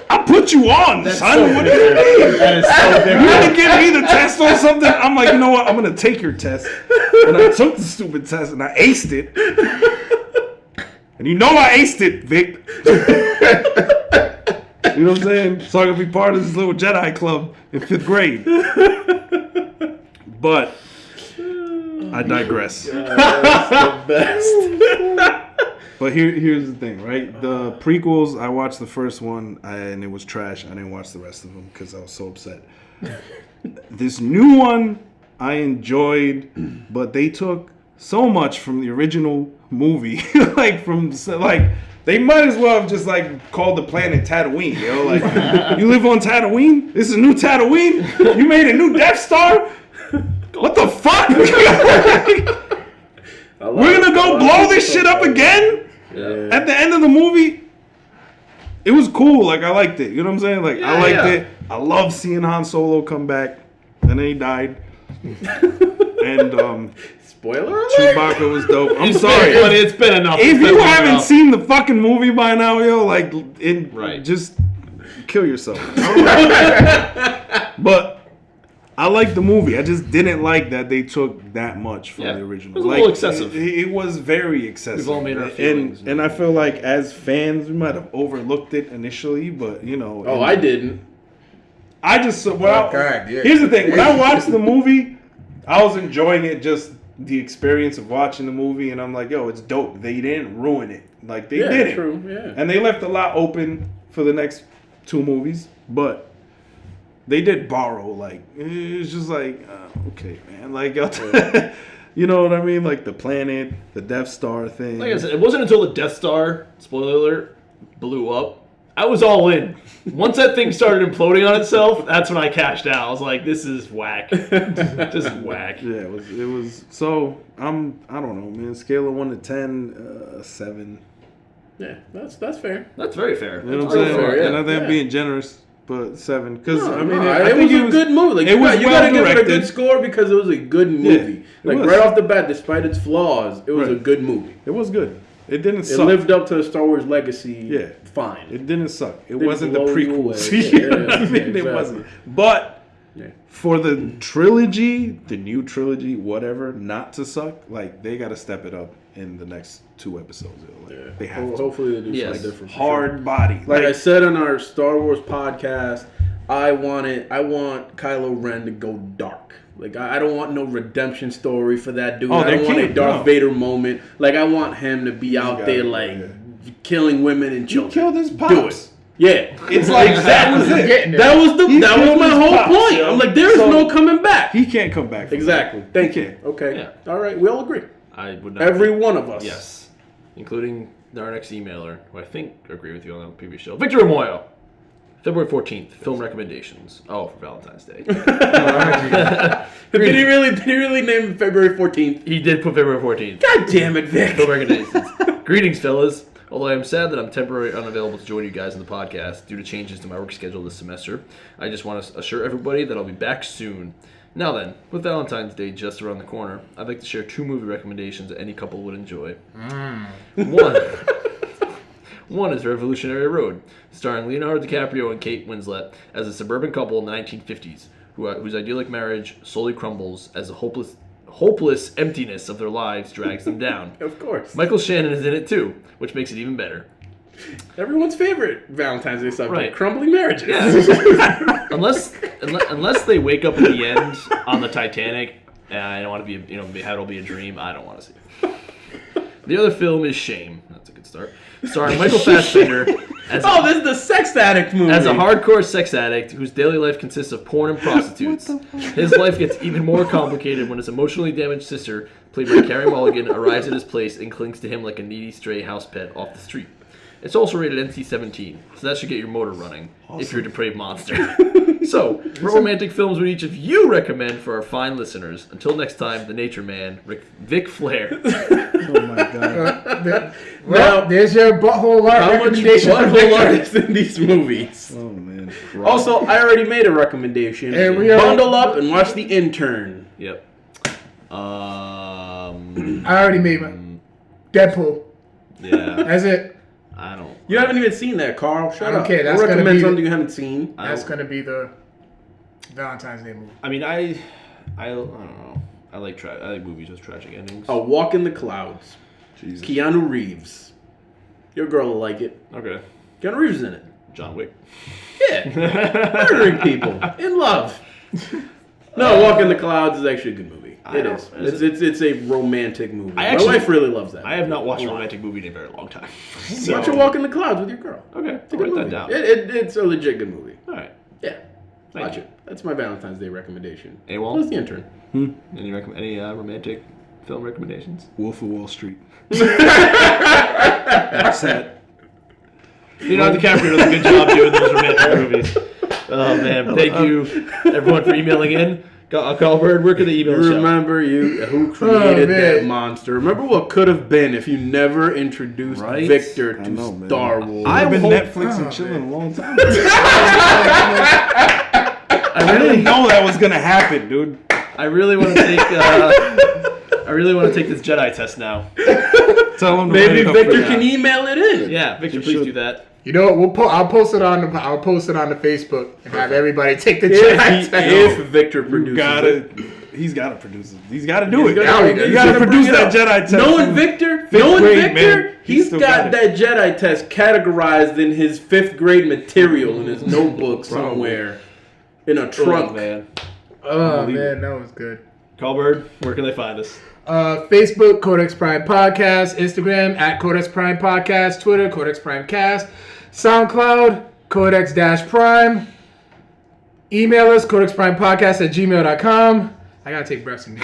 I put you on, son. What do you mean? That is so different. You gonna give me the test or something? I'm like, you know what? I'm gonna take your test. And I took the stupid test and I aced it. And you know I aced it, Vic. You know what I'm saying? So I could be part of this little Jedi club in 5th grade. But I digress. That's the best. But here's the thing, right? The prequels, I watched the first one and it was trash. I didn't watch the rest of them because I was so upset. This new one I enjoyed, but they took so much from the original movie. They might as well have just like called the planet Tatooine, yo. Like, you live on Tatooine? This is a new Tatooine? You made a new Death Star? What the fuck? We're gonna go blow this shit up again? Yeah. At the end of the movie, it was cool. Like, I liked it. You know what I'm saying? Like, I liked it. I love seeing Han Solo come back. And then he died. And, spoiler alert? Chewbacca was dope. I'm sorry. But it's been enough. If you haven't seen the fucking movie by now, yo, like, just kill yourself. But I like the movie. I just didn't like that they took that much from the original. It was a little excessive. It was very excessive. We've all made our feelings. And I feel like as fans, we might have overlooked it initially, but, you know. Oh, I didn't. I just, here's the thing. When I watched the movie, I was enjoying it, just the experience of watching the movie, and I'm like, yo, it's dope. They didn't ruin it. Like, they didn't. True, yeah. And they left a lot open for the next 2 movies, but they did borrow. Like, it's just like, okay, man. Like, you know what I mean? Like, the planet, the Death Star thing. Like I said, it wasn't until the Death Star, spoiler alert, blew up, I was all in. Once that thing started imploding on itself, that's when I cashed out. I was like, this is whack. Just whack. Yeah, it was. So, I don't know, man. Scale of 1 to 10, 7. Yeah, that's fair. That's very fair. You know what I'm saying? Fair, yeah. And I think I'm being generous, but 7. Because, I mean, it was a good movie. Like, you gotta give it a good score because it was a good movie. Like, right off the bat, despite its flaws, it was a good movie. It was good. It didn't suck. It lived up to the Star Wars legacy. Yeah. Fine. It didn't suck. It wasn't the prequels. Exactly. It wasn't. But for the trilogy, the new trilogy, whatever, not to suck, like, they got to step it up in the next 2 episodes. Like, they have to. Hopefully they do something different. Hard body. Like I said on our Star Wars podcast, I want Kylo Ren to go dark. Like, I don't want no redemption story for that dude. I don't want a Darth Vader moment. Like, I want him to be out there, killing women and children. He killed his pops. Do it. Yeah. It's like, that was it. That was my whole point. I'm like, there's no coming back. He can't come back. Exactly. Thank you. Okay. Yeah. All right. We all agree. I would not. Every one of us. Yes. Including our next emailer, who I think agree with you on the previous show. Victor Omoayo. February 14th, film recommendations. Oh, for Valentine's Day. Did he really name it February 14th? He did put February 14th. God damn it, Vic. Film recommendations. Greetings, fellas. Although I am sad that I'm temporarily unavailable to join you guys in the podcast due to changes to my work schedule this semester, I just want to assure everybody that I'll be back soon. Now then, with Valentine's Day just around the corner, I'd like to share 2 movie recommendations that any couple would enjoy. One is Revolutionary Road, starring Leonardo DiCaprio and Kate Winslet as a suburban couple in the 1950s, whose idyllic marriage slowly crumbles as the hopeless emptiness of their lives drags them down. Of course. Michael Shannon is in it too, which makes it even better. Everyone's favorite Valentine's Day subject, right. Crumbling marriages. Yeah. unless they wake up at the end on the Titanic, and I don't want to be, it'll be a dream. I don't want to see it. The other film is Shame. That's a good start. Starring Michael Fassbender as this is the sex addict movie. as a hardcore sex addict whose daily life consists of porn and prostitutes. His life gets even more complicated when his emotionally damaged sister, played by Carey Mulligan, arrives at his place and clings to him like a needy stray house pet off the street. It's also rated NC-17, so that should get your motor running if you're a depraved monster. So, what romantic films would each of you recommend for our fine listeners? Until next time, the Nature Man, Vic Flair. Oh my god. Well, there's your butthole art How much recommendation. butthole art is in these movies? Oh man. Also, I already made a recommendation. Hey, Bundle up and watch The Intern. Yep. I already made my Deadpool. Yeah. That's it. I don't. You haven't even seen that, Carl. Shut up. Okay, that's We'll gonna recommend be- something you haven't seen. That's gonna be the Valentine's Day movie. I mean, I don't know. I like movies with tragic endings. A Walk in the Clouds. Jesus. Keanu Reeves. Your girl will like it. Okay. Keanu Reeves is in it. John Wick. Yeah. Murdering people. In love. No, Walk in the Clouds is actually a good movie. It is. It's a romantic movie. My wife really loves that. I have not watched a romantic movie in a very long time. So, Watch a Walk in the Clouds with your girl. Okay, It's a I'll good write movie. that down. It's a legit good movie. All right. Yeah. Thank Watch you. it. That's my Valentine's Day recommendation. AWOL? Plus The Intern. Any romantic film recommendations? Wolf of Wall Street. That's that. Leonardo DiCaprio does a good job doing those romantic movies. Oh man, thank you everyone for emailing in. I'll call Byrd. Where can they email the show? Remember who created man. that monster. Remember what could have been if you never introduced Right? Victor I to know, man. Star Wars. I've been hope- Netflix and chilling a long time. I I didn't know that was gonna happen, dude. I really want to take. I really want to take this Jedi test now. Tell him to Maybe write it up Victor for can that. email it in. Yeah, Victor, please do that. You know what? I'll post it on the Facebook and have everybody take the If, Jedi test. if Victor produces it. He's gotta produce it. He's gotta do it. gotta- You he's gotta gonna produce bring it that up. Jedi test. Knowing Victor, man. he's Still got got it. that Jedi test categorized in his 5th grade material in his notebook somewhere in a trunk. man. Oh man, that was good. Call Byrd. Where can they find us? Facebook, Codex Prime Podcast. Instagram, @Codex Prime Podcast. Twitter, Codex Prime Cast. SoundCloud, Codex-Prime. Email us, codexprimepodcast@gmail.com. I gotta take breaths in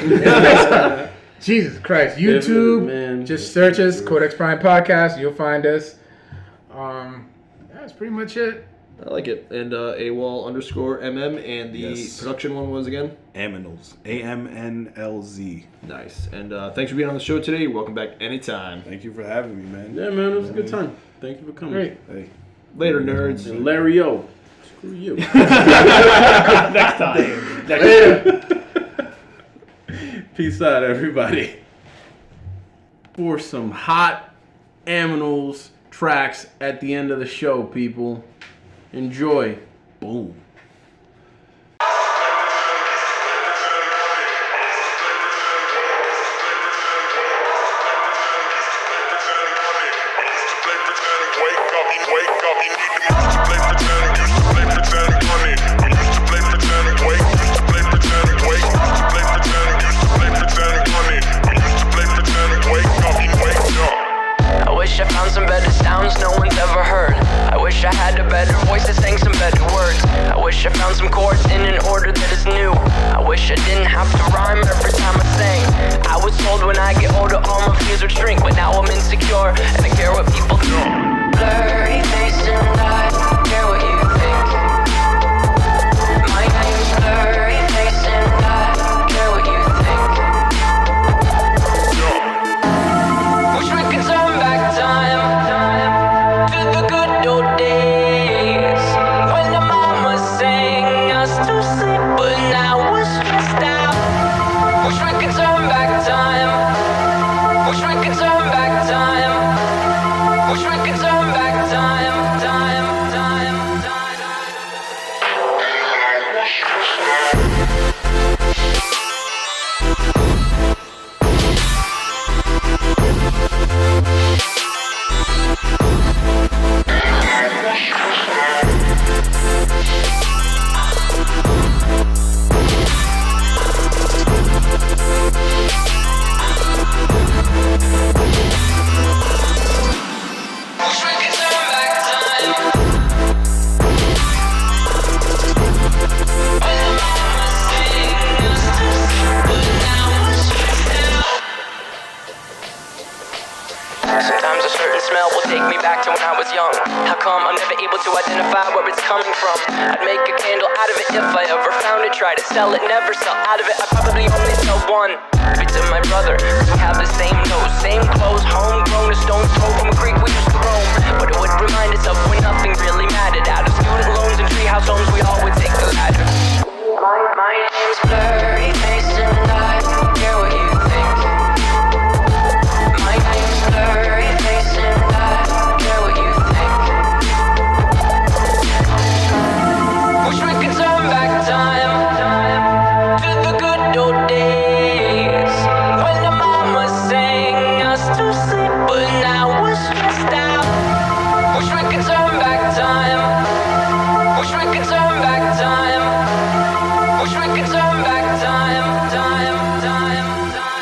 Jesus Christ. YouTube, Man. just search us, Codex Prime Podcast. You'll find us. That's pretty much it. I like it. And AWOL_MM, and the Yes. production one was again? AMNLZ. AMNLZ. Nice. And thanks for being on the show today. You're welcome back anytime. Thank you for having me, man. Yeah, man, it was a good time. Thank you for coming. Great. Hey. Later, nerds. And Larry O. Screw you. Next time. Next time. Peace out, everybody. For some hot AMNLZ tracks at the end of the show, people. Enjoy. Boom. I wish I found some better sounds no one's ever heard. I wish I had a better voice that sang some better words. I wish I found some chords in an order that is new. I wish I didn't have to rhyme every time I sang. I was told when I get older all my fears would shrink, but now I'm insecure and I care what people think. Blurry face and I care what you think. My name's Blurry face and I care what you think. Wish we could turn back time to the good old days when the mama sang us to sleep, but now we're stressed out. Wish we could turn back time. Wish we could turn back time. Wish we could turn back time. will take me back to when I was young. How come I'm never able to identify where it's coming from? I'd make a candle out of it if I ever found it. Try to sell it, never sell out of it. I probably only sell one. Give it to my brother, we have the same nose, same clothes, homegrown, a stone's throw from a creek we used to roam. But it would remind us of when nothing really mattered. Out of student loans and treehouse homes, we all would take the ladder. My name's Blurry Face and I don't care what you think. My name's Blurry Face and I don't care what you think. Wish we could turn back time to the good old days when the mama sang us to sleep, but now we're stressed out. Wish we could turn back time. Wish we could turn back time. Wish we could turn back time, time, time, time.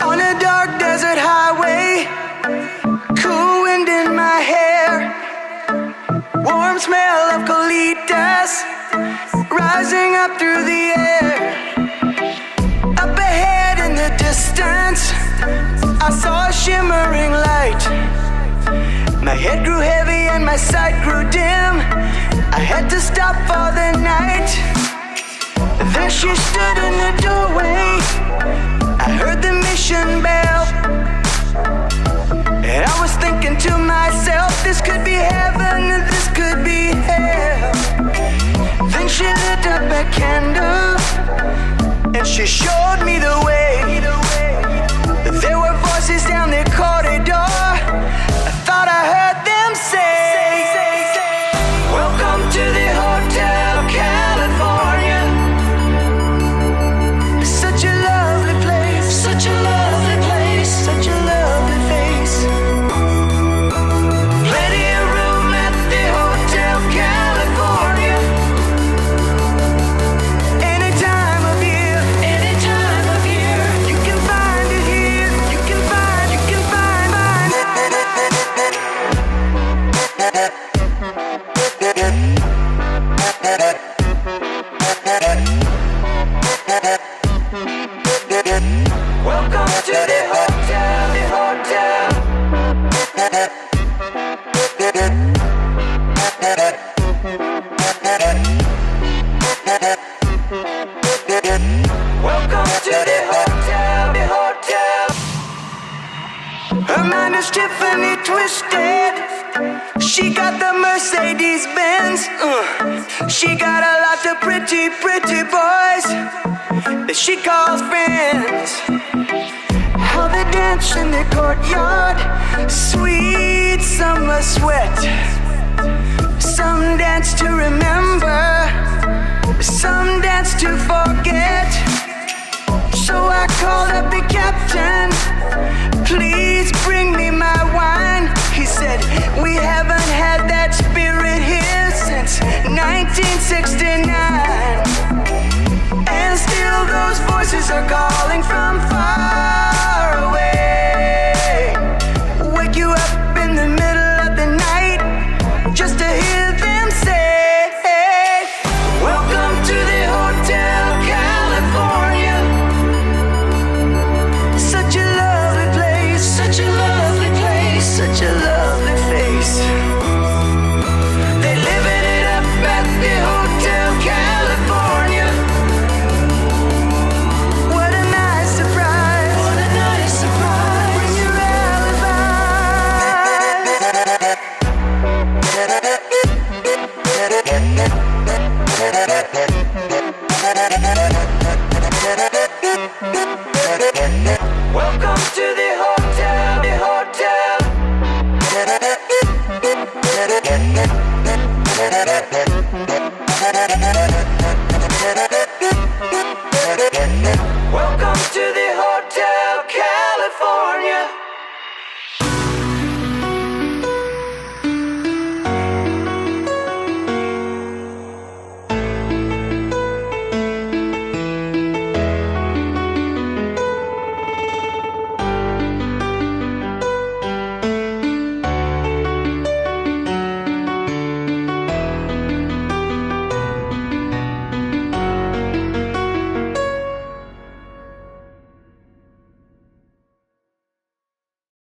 On a dark desert highway, cool wind in my hair, warm smell of colitas rising up through the air. Up ahead in the distance, I saw a shimmering light. My head grew heavy and my sight grew dim. I had to stop for the night. Then she stood in the doorway. I heard the mission bell, and I was thinking to myself, this could be heaven, this could be hell. Then she lit up a candle, and she showed me the way. There were voices down the corridor. I thought I heard them say, welcome to the Hotel California. Such a lovely place, such a lovely place, such a lovely face. Plenty of room at the Hotel California. Any time of year, you can find it here. You can find it. Welcome to the hotel, the hotel. Welcome to the hotel, the hotel. Her mind is Tiffany twisted. She got the Mercedes Benz. She got a lot of pretty, pretty boys that she calls friends. How they dance in the courtyard, sweet summer sweat. Some dance to remember, some dance to forget. So I called up the captain, please bring me my wine. He said, we haven't had that spirit here since 1969. And still those voices are calling from far away. Wake you up in the middle of the night. And